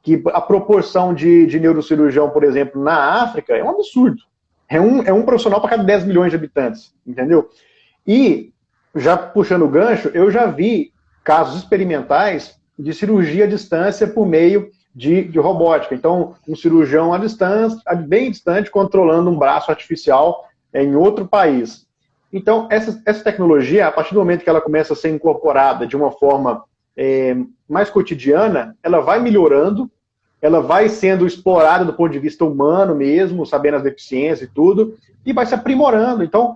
que a proporção de neurocirurgião, por exemplo, na África é um absurdo. É um profissional para cada 10 milhões de habitantes, entendeu? E, já puxando o gancho, eu já vi casos experimentais de cirurgia à distância por meio de robótica. Então, um cirurgião à distância, bem distante, controlando um braço artificial em outro país. Então, essa tecnologia, a partir do momento que ela começa a ser incorporada de uma forma mais cotidiana, ela vai melhorando, ela vai sendo explorada do ponto de vista humano mesmo, sabendo as deficiências e tudo, e vai se aprimorando. Então,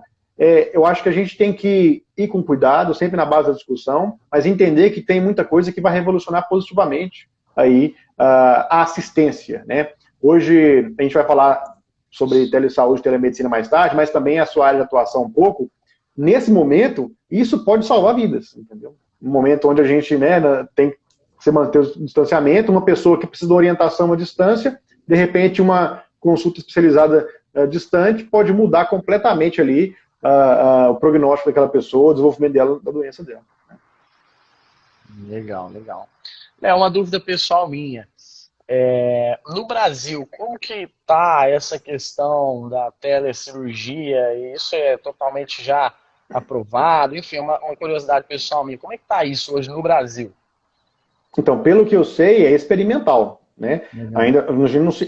eu acho que a gente tem que ir com cuidado, sempre na base da discussão, mas entender que tem muita coisa que vai revolucionar positivamente aí a assistência, né? Hoje a gente vai falar sobre telesaúde, telemedicina mais tarde, mas também a sua área de atuação um pouco. Nesse momento, isso pode salvar vidas, entendeu? Um momento onde a gente, né, tem que se manter o distanciamento, uma pessoa que precisa de orientação à distância, de repente uma consulta especializada distante pode mudar completamente ali o prognóstico daquela pessoa, o desenvolvimento dela, da doença dela. Legal, legal. É uma dúvida pessoal minha. No Brasil, como que está essa questão da telecirurgia? E isso é totalmente já aprovado? Enfim, uma curiosidade pessoal minha. Como é que está isso hoje no Brasil? Então, pelo que eu sei, é experimental, né? Ainda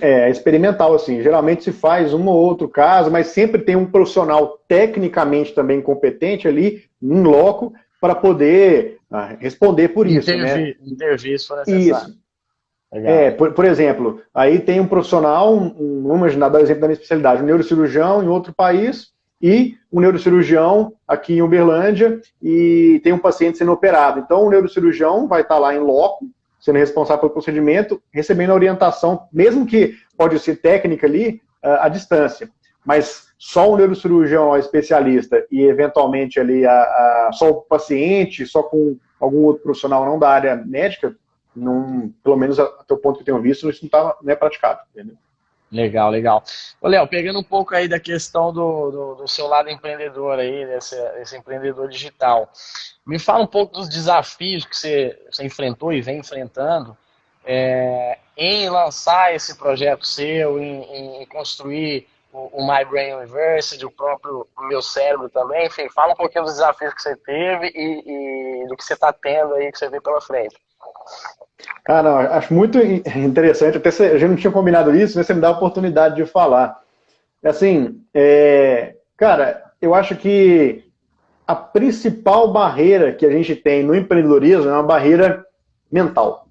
é experimental, assim. Geralmente se faz um ou outro caso, mas sempre tem um profissional tecnicamente também competente ali, em loco, para poder responder por isso, né? Intervir, se for necessário. Isso. Por exemplo, aí tem um profissional, vamos imaginar, dar o exemplo da minha especialidade, um neurocirurgião em outro país e um neurocirurgião aqui em Uberlândia e tem um paciente sendo operado. Então, o neurocirurgião vai estar lá em loco, sendo responsável pelo procedimento, recebendo a orientação, mesmo que pode ser técnica ali, à distância. Mas só o neurocirurgião, especialista, e eventualmente ali só o paciente, só com algum outro profissional não da área médica, pelo menos até o ponto que eu tenho visto, isso não é praticado. Entendeu? Legal, legal. Ô, Léo, pegando um pouco aí da questão do seu lado empreendedor aí, desse empreendedor digital, me fala um pouco dos desafios que você enfrentou e vem enfrentando em lançar esse projeto seu, em construir o My Brain University, o próprio Meu Cérebro também. Enfim, fala um pouquinho dos desafios que você teve e do que você está tendo aí, que você vê pela frente. Cara, não, acho muito interessante, até a gente não tinha combinado isso, né? Você me dá a oportunidade de falar. Assim, cara, eu acho que a principal barreira que a gente tem no empreendedorismo é uma barreira mental.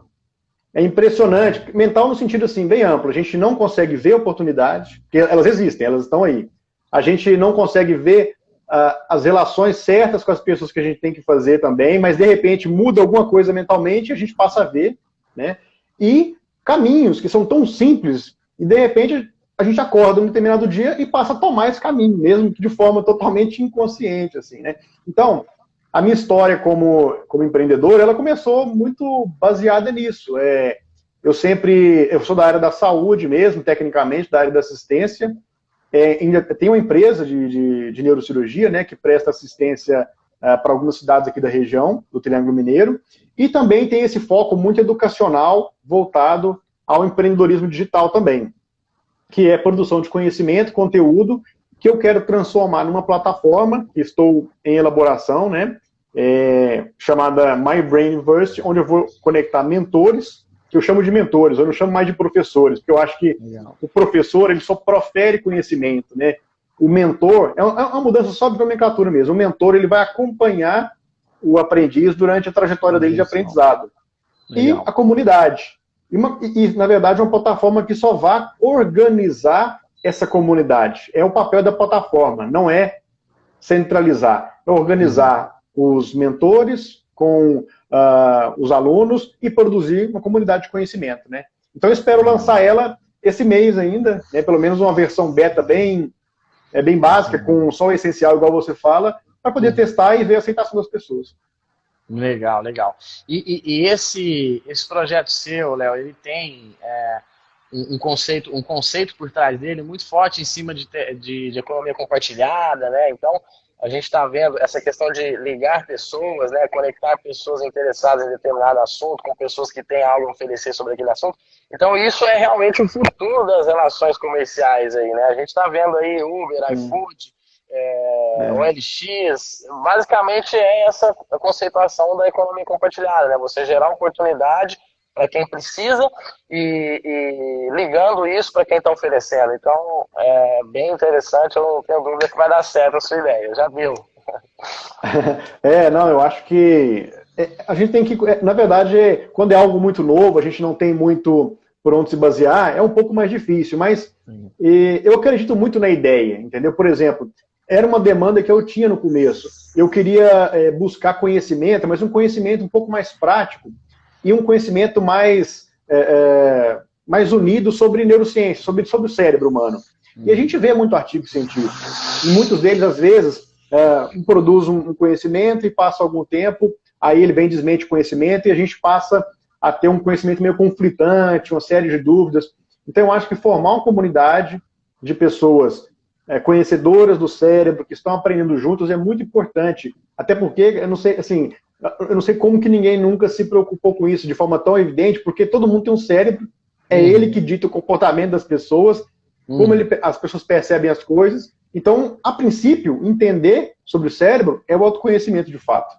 É impressionante, mental no sentido assim, bem amplo, a gente não consegue ver oportunidades, porque elas existem, elas estão aí. A gente não consegue ver as relações certas com as pessoas que a gente tem que fazer também, mas de repente muda alguma coisa mentalmente e a gente passa a ver, né? E caminhos que são tão simples e de repente a gente acorda num determinado dia e passa a tomar esse caminho, mesmo que de forma totalmente inconsciente, assim, né? Então, a minha história como empreendedor, ela começou muito baseada nisso. Eu sou da área da saúde mesmo, tecnicamente, da área da assistência. Tem uma empresa de neurocirurgia, né, que presta assistência para algumas cidades aqui da região, do Triângulo Mineiro, e também tem esse foco muito educacional voltado ao empreendedorismo digital também, que é produção de conhecimento, conteúdo, que eu quero transformar numa plataforma, que estou em elaboração, né, chamada My Brain University, onde eu vou conectar mentores, que eu chamo de mentores, eu não chamo mais de professores, porque eu acho que o professor, ele só profere conhecimento, né? O mentor, é uma mudança só de nomenclatura mesmo, o mentor, ele vai acompanhar o aprendiz durante a trajetória dele de aprendizado. Legal. E a comunidade. E, na verdade, é uma plataforma que só vai organizar essa comunidade. É o papel da plataforma, não é centralizar, é organizar os mentores com os alunos e produzir uma comunidade de conhecimento, né? Então eu espero lançar ela esse mês ainda, né? Pelo menos uma versão beta bem básica, com só o essencial, igual você fala, para poder testar e ver a aceitação das pessoas. Legal, legal. E esse projeto seu, Léo, ele tem um conceito por trás dele muito forte em cima de economia compartilhada, né? Então, a gente está vendo essa questão de ligar pessoas, né, conectar pessoas interessadas em determinado assunto com pessoas que têm algo a oferecer sobre aquele assunto. Então, isso é realmente o futuro das relações comerciais aí, né? A gente está vendo aí Uber, iFood, OLX, basicamente é essa a conceituação da economia compartilhada, né? Você gerar oportunidade para quem precisa e ligando isso para quem está oferecendo. Então, é bem interessante, eu não tenho dúvida que vai dar certo a sua ideia, já deu. Não, eu acho que a gente tem que, na verdade, quando é algo muito novo, a gente não tem muito por onde se basear, é um pouco mais difícil, mas eu acredito muito na ideia, entendeu? Por exemplo, era uma demanda que eu tinha no começo. Eu queria buscar conhecimento, mas um conhecimento um pouco mais prático, e um conhecimento mais unido sobre neurociência, sobre o cérebro humano. E a gente vê muito artigo científico. E muitos deles, às vezes, produz um conhecimento e passa algum tempo, aí ele vem e desmente o conhecimento e a gente passa a ter um conhecimento meio conflitante, uma série de dúvidas. Então, eu acho que formar uma comunidade de pessoas conhecedoras do cérebro, que estão aprendendo juntos, é muito importante. Até porque, eu não sei como que ninguém nunca se preocupou com isso de forma tão evidente, porque todo mundo tem um cérebro, ele que dita o comportamento das pessoas, como as pessoas percebem as coisas. Então, a princípio, entender sobre o cérebro é o autoconhecimento de fato.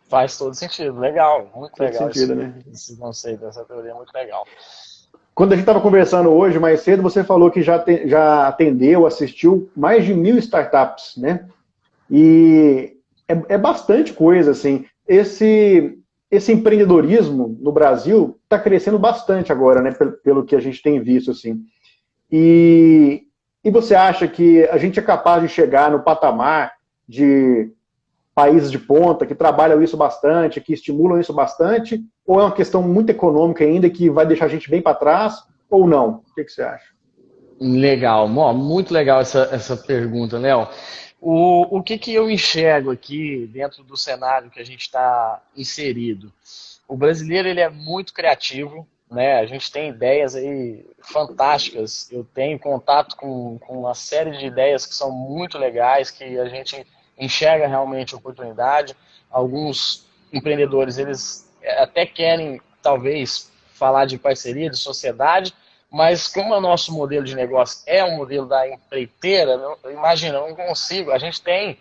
Faz todo sentido, legal, muito Faz legal sentido, né? Esse conceito, essa teoria é muito legal. Quando a gente estava conversando hoje, mais cedo, você falou que já atendeu, assistiu mais de 1000 startups, né? E é bastante coisa, assim. Esse empreendedorismo no Brasil está crescendo bastante agora, né? Pelo que a gente tem visto, assim. E você acha que a gente é capaz de chegar no patamar de países de ponta que trabalham isso bastante, que estimulam isso bastante, ou é uma questão muito econômica ainda que vai deixar a gente bem para trás, ou não? O que você acha? Legal, muito legal essa pergunta, Léo. O que eu enxergo aqui dentro do cenário que a gente está inserido? O brasileiro ele é muito criativo, né? A gente tem ideias aí fantásticas. Eu tenho contato com uma série de ideias que são muito legais, que a gente enxerga realmente oportunidade. Alguns empreendedores, eles até querem, talvez, falar de parceria, de sociedade, Mas como o nosso modelo de negócio é um modelo da empreiteira, imagina, eu não consigo, a gente tem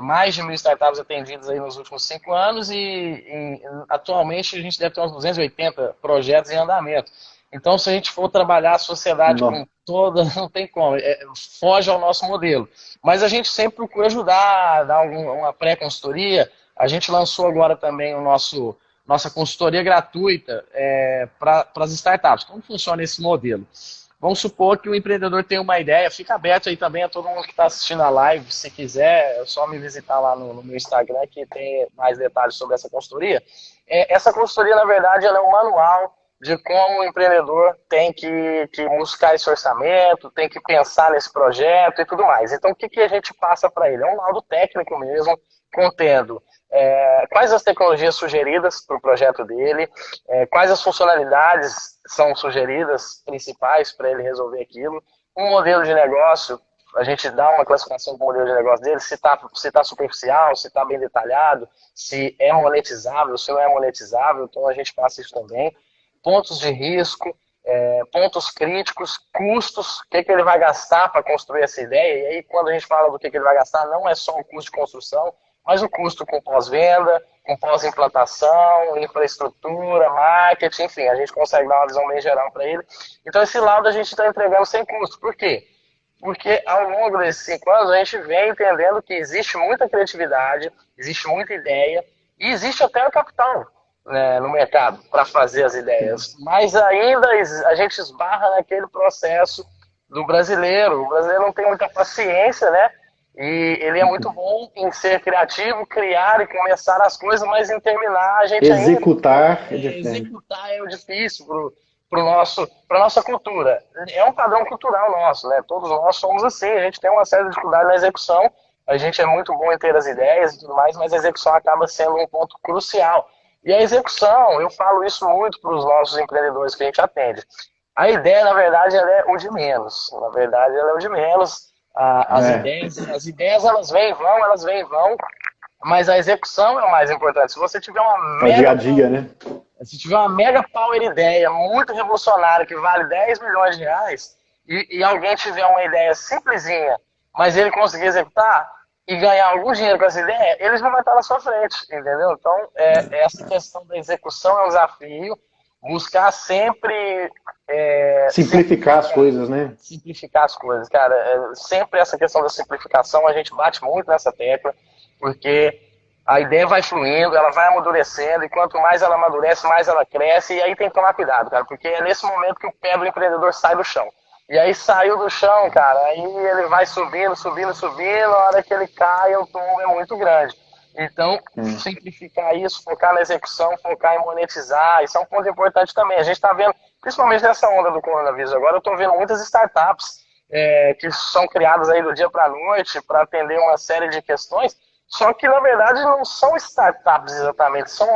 mais de 1.000 startups atendidas aí nos últimos 5 anos e atualmente a gente deve ter uns 280 projetos em andamento. Então, se a gente for trabalhar a sociedade com toda, não tem como, foge ao nosso modelo. Mas a gente sempre procura ajudar, dar uma pré-consultoria. A gente lançou agora também nossa consultoria gratuita para as startups. Como funciona esse modelo? Vamos supor que o empreendedor tem uma ideia, fica aberto aí também a todo mundo que está assistindo a live, se quiser, é só me visitar lá no meu Instagram que tem mais detalhes sobre essa consultoria. Essa consultoria, na verdade, ela é um manual de como o empreendedor tem que buscar esse orçamento, tem que pensar nesse projeto e tudo mais. Então, o que a gente passa para ele? É um laudo técnico mesmo, contendo quais as tecnologias sugeridas para o projeto dele, quais as funcionalidades são sugeridas principais para ele resolver aquilo, um modelo de negócio, a gente dá uma classificação do modelo de negócio dele, se tá superficial, se está bem detalhado, se é monetizável, se não é monetizável, então a gente passa isso também. Pontos de risco, pontos críticos, custos, o que ele vai gastar para construir essa ideia, e aí quando a gente fala do que ele vai gastar, não é só o custo de construção, mas o custo com pós-venda, com pós-implantação, infraestrutura, marketing, enfim, a gente consegue dar uma visão bem geral para ele. Então esse laudo a gente está entregando sem custo. Por quê? Porque ao longo desses 5 anos a gente vem entendendo que existe muita criatividade, existe muita ideia e existe até o capital, né, no mercado para fazer as ideias. Mas ainda a gente esbarra naquele processo do brasileiro. O brasileiro não tem muita paciência, né? E ele é muito bom em ser criativo, criar e começar as coisas, mas em terminar a gente executar ainda... Executar é o difícil para nossa cultura. É um padrão cultural nosso, né? Todos nós somos assim, a gente tem uma certa dificuldade na execução, a gente é muito bom em ter as ideias e tudo mais, mas a execução acaba sendo um ponto crucial. E a execução, eu falo isso muito para os nossos empreendedores que a gente atende. A ideia, na verdade, ela é o de menos. Na verdade, ela é o de menos. As ideias, elas vêm e vão, mas a execução é o mais importante. Se você tiver dia a dia, né? Se tiver uma mega power ideia muito revolucionária que vale 10 milhões de reais e alguém tiver uma ideia simplesinha, mas ele conseguir executar e ganhar algum dinheiro com essa ideia, eles vão estar na sua frente, entendeu? Então, essa questão da execução é um desafio, buscar sempre... simplificar as coisas, né? Simplificar as coisas, cara. Sempre essa questão da simplificação, a gente bate muito nessa tecla, porque a ideia vai fluindo, ela vai amadurecendo, e quanto mais ela amadurece, mais ela cresce, e aí tem que tomar cuidado, cara, porque é nesse momento que o pé do empreendedor sai do chão. E aí saiu do chão, cara, aí ele vai subindo, a hora que ele cai, o tombo é muito grande. Então, simplificar isso, focar na execução, focar em monetizar, isso é um ponto importante também. A gente está vendo, principalmente nessa onda do coronavírus agora, eu estou vendo muitas startups que são criadas aí do dia para a noite para atender uma série de questões, só que, na verdade, não são startups exatamente, estão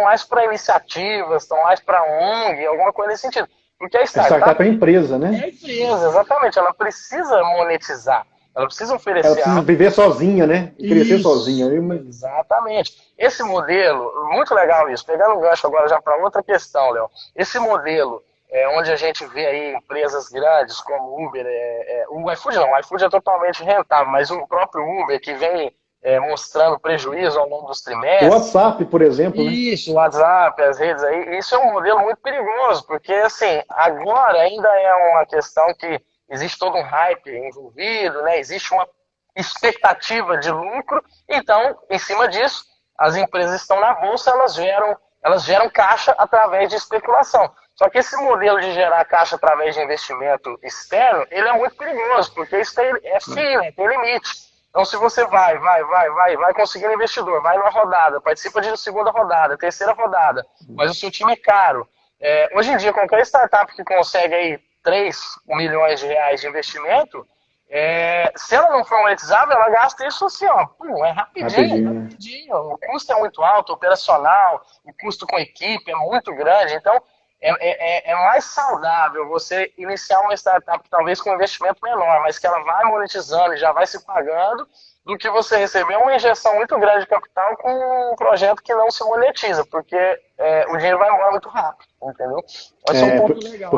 mais para iniciativas, estão mais para ONG, alguma coisa nesse sentido. Porque a startup é empresa, né? É empresa, exatamente. Ela precisa monetizar. Ela precisa oferecer... Ela precisa viver sozinha, né? E crescer sozinha. Exatamente. Esse modelo, muito legal isso. Pegando um gancho agora já para outra questão, Léo. Esse modelo, onde a gente vê aí empresas grandes como o Uber, o iFood não, o iFood é totalmente rentável, mas o próprio Uber que vem mostrando prejuízo ao longo dos trimestres. O WhatsApp, por exemplo. Isso, o WhatsApp, as redes aí, isso é um modelo muito perigoso, porque assim, agora ainda é uma questão que existe todo um hype envolvido, né? Existe uma expectativa de lucro, então, em cima disso, as empresas estão na bolsa, elas geram caixa através de especulação. Só que esse modelo de gerar caixa através de investimento externo, ele é muito perigoso, porque isso é fino, tem limite. Então, se você vai conseguindo investidor, vai numa rodada, participa de segunda rodada, terceira rodada, mas o seu time é caro. Hoje em dia, qualquer startup que consegue aí 3 milhões de reais de investimento, se ela não for monetizável, ela gasta isso assim, ó, rapidinho. O custo é muito alto, operacional, o custo com equipe é muito grande, então é mais saudável você iniciar uma startup talvez com um investimento menor, mas que ela vai monetizando e já vai se pagando, do que você receber uma injeção muito grande de capital com um projeto que não se monetiza, porque o dinheiro vai embora muito rápido, entendeu? Esse é um ponto legal.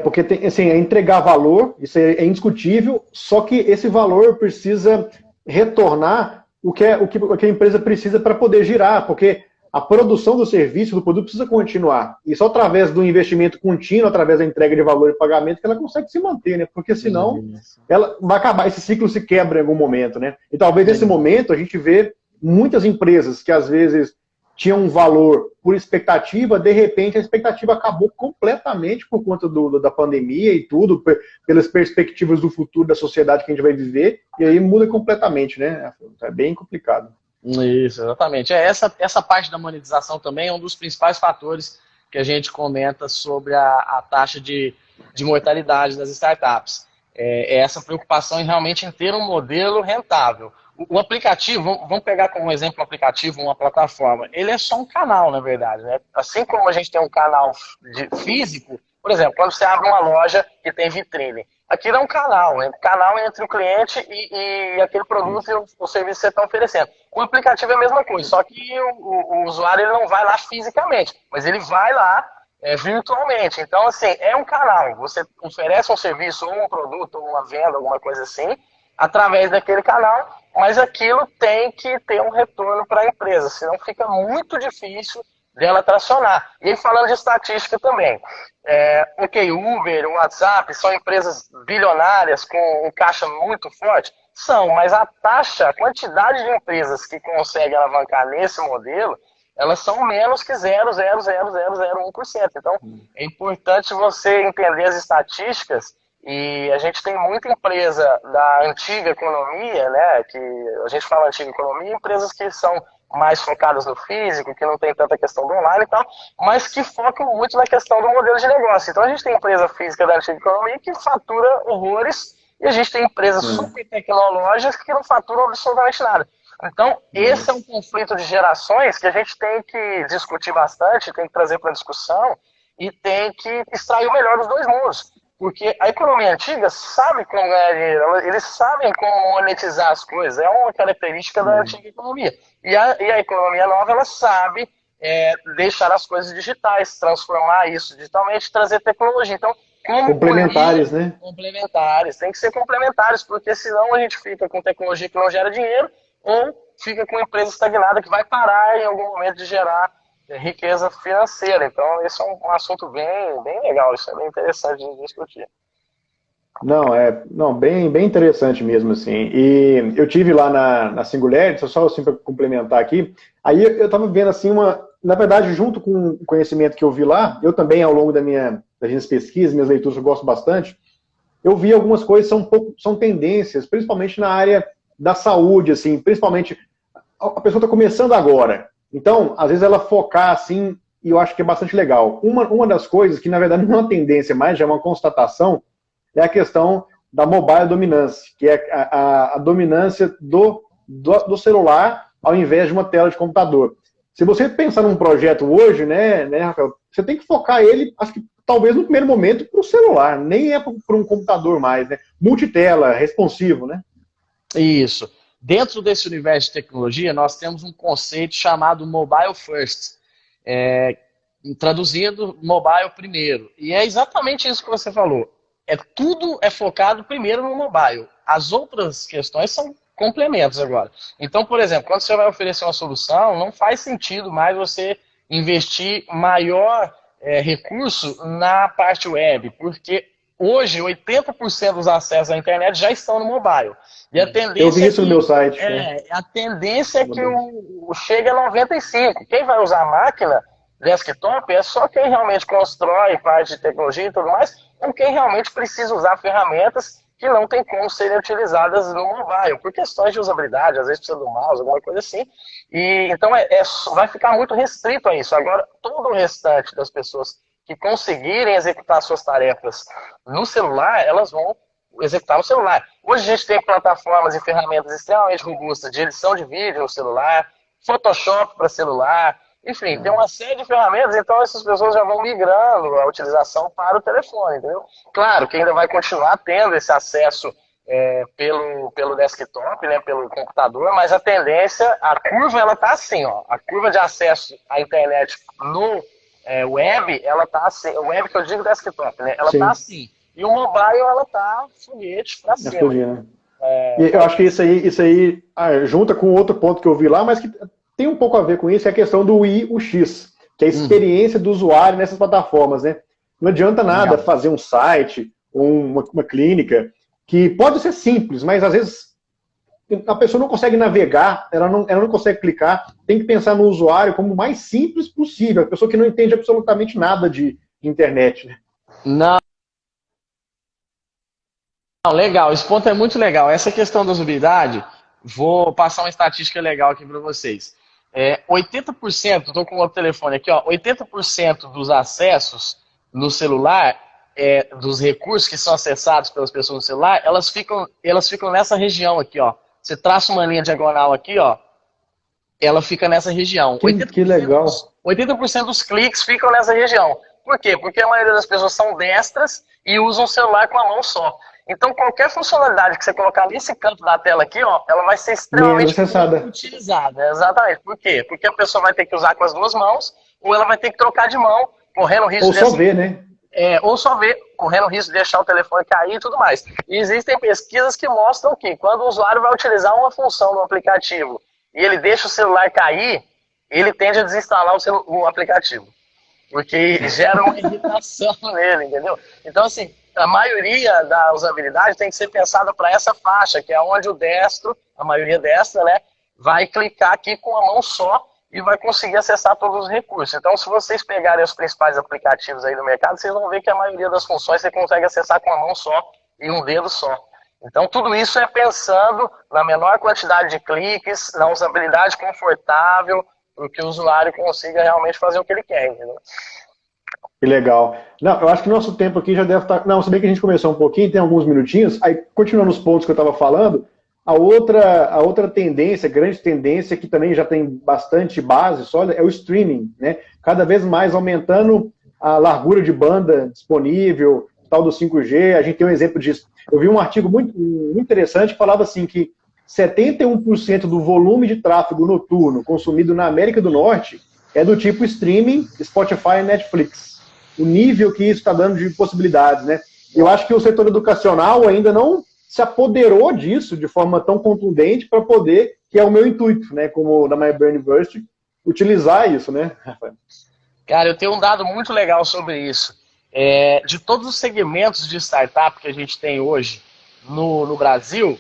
Porque tem, assim, entregar valor, isso é indiscutível, só que esse valor precisa retornar o que a empresa precisa para poder girar, porque a produção do serviço, do produto, precisa continuar. E só através do investimento contínuo, através da entrega de valor e pagamento, que ela consegue se manter, né? Porque senão ela vai acabar, esse ciclo se quebra em algum momento, né? E talvez nesse momento a gente vê muitas empresas que às vezes tinham um valor por expectativa, de repente a expectativa acabou completamente por conta da pandemia e tudo, pelas perspectivas do futuro da sociedade que a gente vai viver, e aí muda completamente, né? É bem complicado. Isso, exatamente. Essa parte da monetização também é um dos principais fatores que a gente comenta sobre a taxa de mortalidade das startups. É essa preocupação em realmente ter um modelo rentável. O aplicativo, vamos pegar como exemplo um aplicativo, uma plataforma, ele é só um canal, na verdade, né? Assim como a gente tem um canal físico, por exemplo, quando você abre uma loja que tem vitrine, aquilo é um canal entre o cliente e aquele produto e o serviço que você está oferecendo. O aplicativo é a mesma coisa, só que o usuário ele não vai lá fisicamente, mas ele vai lá virtualmente. Então, assim, é um canal. Você oferece um serviço, ou um produto, ou uma venda, alguma coisa assim, através daquele canal, mas aquilo tem que ter um retorno para a empresa, senão fica muito difícil dela tracionar. E aí, falando de estatística também, Uber, WhatsApp, são empresas bilionárias com um caixa muito forte? São, mas a quantidade de empresas que conseguem alavancar nesse modelo, elas são menos que 0,00001%. Então, é importante você entender as estatísticas. E a gente tem muita empresa da antiga economia, né, que a gente fala antiga economia, empresas que são mais focadas no físico, que não tem tanta questão do online e tal, mas que focam muito na questão do modelo de negócio. Então a gente tem empresa física da antiga economia que fatura horrores, e a gente tem empresas super tecnológicas que não faturam absolutamente nada. Então, esse é um conflito de gerações que a gente tem que discutir bastante, tem que trazer para a discussão e tem que extrair o melhor dos dois mundos. Porque a economia antiga sabe como ganhar dinheiro, eles sabem como monetizar as coisas, é uma característica da antiga economia. E a economia nova, ela sabe deixar as coisas digitais, transformar isso digitalmente, trazer tecnologia. Então, como complementares, né? Complementares, tem que ser complementares, porque senão a gente fica com tecnologia que não gera dinheiro, ou fica com uma empresa estagnada que vai parar em algum momento de gerar riqueza financeira. Então, esse é um assunto bem legal, isso é bem interessante de discutir. Bem interessante mesmo, assim. E eu tive lá na Singularity, só assim para complementar aqui, aí eu estava vendo assim na verdade, junto com o conhecimento que eu vi lá, eu também, ao longo das minhas pesquisas, minhas leituras, eu gosto bastante, eu vi algumas coisas que são tendências, principalmente na área da saúde, assim, principalmente a pessoa está começando agora. Então, às vezes ela focar assim, e eu acho que é bastante legal. Uma das coisas que, na verdade, não é uma tendência mais, já é uma constatação, é a questão da mobile dominance, que é a dominância do celular ao invés de uma tela de computador. Se você pensar num projeto hoje, né, Rafael, você tem que focar ele, acho que talvez no primeiro momento, para o celular, nem é para um computador mais, né? Multitela, responsivo, né? Isso. Dentro desse universo de tecnologia, nós temos um conceito chamado mobile first, traduzindo mobile primeiro. E é exatamente isso que você falou. Tudo é focado primeiro no mobile. As outras questões são complementos agora. Então, por exemplo, quando você vai oferecer uma solução, não faz sentido mais você investir maior recurso na parte web, porque hoje 80% dos acessos à internet já estão no mobile. E a tendência eu vi isso no meu site. A tendência é que chegue a 95%. Quem vai usar a máquina desktop é só quem realmente constrói parte de tecnologia e tudo mais, ou quem realmente precisa usar ferramentas que não tem como serem utilizadas no mobile, por questões de usabilidade, às vezes precisa do mouse, alguma coisa assim. E, então vai ficar muito restrito a isso. Agora, todo o restante das pessoas que conseguirem executar suas tarefas no celular, elas vão executar no celular. Hoje a gente tem plataformas e ferramentas extremamente robustas de edição de vídeo no celular, Photoshop para celular, enfim, tem uma série de ferramentas, então essas pessoas já vão migrando a utilização para o telefone, entendeu? Claro que ainda vai continuar tendo esse acesso pelo desktop, né, pelo computador, mas a tendência, a curva, ela tá assim, ó, a curva de acesso à internet no web, ela tá assim, o web que eu digo desktop, né, ela tá assim, e o mobile, ela tá foguete pra cima. Né? E eu acho que isso aí junta com outro ponto que eu vi lá, mas que tem um pouco a ver com isso, é a questão do UX, que é a experiência do usuário nessas plataformas, né? Não adianta nada fazer um site ou uma clínica que pode ser simples, mas às vezes a pessoa não consegue navegar, ela não consegue clicar, tem que pensar no usuário como o mais simples possível, a pessoa que não entende absolutamente nada de internet. Né? Não, legal, esse ponto é muito legal. Essa questão da usabilidade, vou passar uma estatística legal aqui para vocês. 80%, estou com o outro telefone aqui, ó, 80% dos acessos no celular, dos recursos que são acessados pelas pessoas no celular, elas ficam nessa região aqui, ó. Você traça uma linha diagonal aqui, ó, ela fica nessa região. Que legal. 80% dos cliques ficam nessa região. Por quê? Porque a maioria das pessoas são destras e usam o celular com a mão só. Então, qualquer funcionalidade que você colocar nesse canto da tela aqui, ó, ela vai ser extremamente utilizada. Exatamente. Por quê? Porque a pessoa vai ter que usar com as duas mãos, ou ela vai ter que trocar de mão, correndo o risco de... Ou só ver, né? Ou só ver, correndo o risco de deixar o telefone cair e tudo mais. E existem pesquisas que mostram que quando o usuário vai utilizar uma função do aplicativo e ele deixa o celular cair, ele tende a desinstalar o aplicativo. Porque gera uma irritação nele, entendeu? Então, assim, a maioria da usabilidade tem que ser pensada para essa faixa, que é onde o destro, a maioria destra, né, vai clicar aqui com a mão só e vai conseguir acessar todos os recursos. Então, se vocês pegarem os principais aplicativos aí do mercado, vocês vão ver que a maioria das funções você consegue acessar com a mão só e um dedo só. Então, tudo isso é pensando na menor quantidade de cliques, na usabilidade confortável, para que o usuário consiga realmente fazer o que ele quer, entendeu? Que legal. Não, eu acho que o nosso tempo aqui já deve estar... Não, se bem que a gente começou um pouquinho, tem alguns minutinhos, aí continuando os pontos que eu estava falando, a outra tendência, grande tendência, que também já tem bastante base sólida, é o streaming, né? Cada vez mais aumentando a largura de banda disponível, tal do 5G, a gente tem um exemplo disso. Eu vi um artigo muito interessante que falava assim que 71% do volume de tráfego noturno consumido na América do Norte é do tipo streaming, Spotify e Netflix. O nível que isso está dando de possibilidades, né? Eu acho que o setor educacional ainda não se apoderou disso de forma tão contundente para poder, que é o meu intuito, né, como na MyBrain University, utilizar isso, né, Rafael? Cara, eu tenho um dado muito legal sobre isso. De todos os segmentos de startup que a gente tem hoje no Brasil,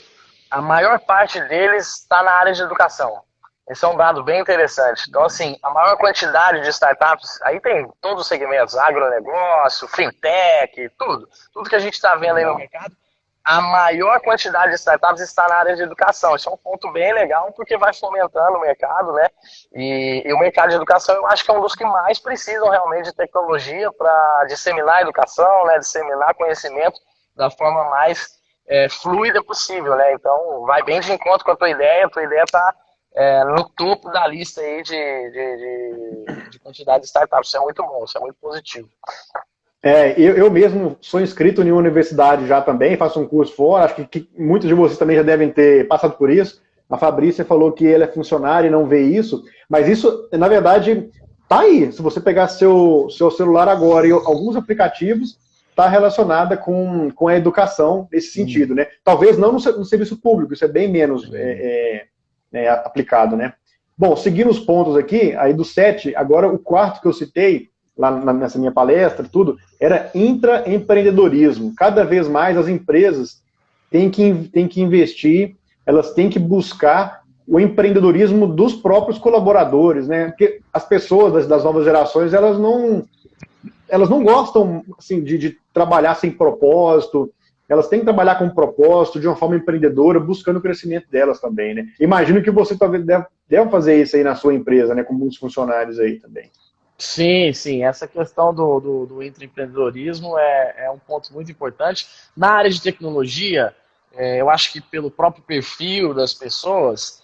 a maior parte deles está na área de educação. Esse é um dado bem interessante. Então, assim, a maior quantidade de startups, aí tem todos os segmentos, agronegócio, fintech, tudo que a gente está vendo aí no mercado, a maior quantidade de startups está na área de educação. Isso é um ponto bem legal, porque vai fomentando o mercado, né? E o mercado de educação, eu acho que é um dos que mais precisam realmente de tecnologia para disseminar a educação, né? Disseminar conhecimento da forma mais fluida possível, né? Então, vai bem de encontro com a tua ideia está no topo da lista aí de quantidade de startups. Isso é muito bom, isso é muito positivo. Eu mesmo sou inscrito em uma universidade já também, faço um curso fora, acho que muitos de vocês também já devem ter passado por isso. A Fabrícia falou que ele é funcionário e não vê isso, mas isso, na verdade, tá aí. Se você pegar seu celular agora e alguns aplicativos, está relacionada com a educação nesse sentido, né? Talvez não no serviço público, isso é bem menos aplicado, né? Bom, seguindo os pontos aqui, aí do 7, agora o quarto que eu citei, lá nessa minha palestra, tudo, era intraempreendedorismo. Cada vez mais as empresas têm que investir, elas têm que buscar o empreendedorismo dos próprios colaboradores, né? Porque as pessoas das novas gerações, elas não gostam assim, de trabalhar sem propósito, elas têm que trabalhar com propósito, de uma forma empreendedora, buscando o crescimento delas também, né? Imagino que você talvez deve fazer isso aí na sua empresa, né? Com muitos funcionários aí também. Sim. Essa questão do intraempreendedorismo é um ponto muito importante. Na área de tecnologia, eu acho que pelo próprio perfil das pessoas,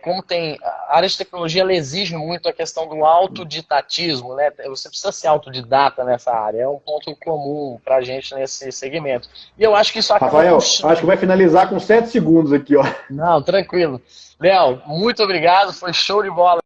como a área de tecnologia, ela exige muito a questão do autodidatismo, né? Você precisa ser autodidata nessa área, é um ponto comum para a gente nesse segmento. E eu acho que isso acaba Rafael, puxando. acho que vai finalizar com 7 segundos aqui, ó. Não, tranquilo. Léo, muito obrigado, foi show de bola.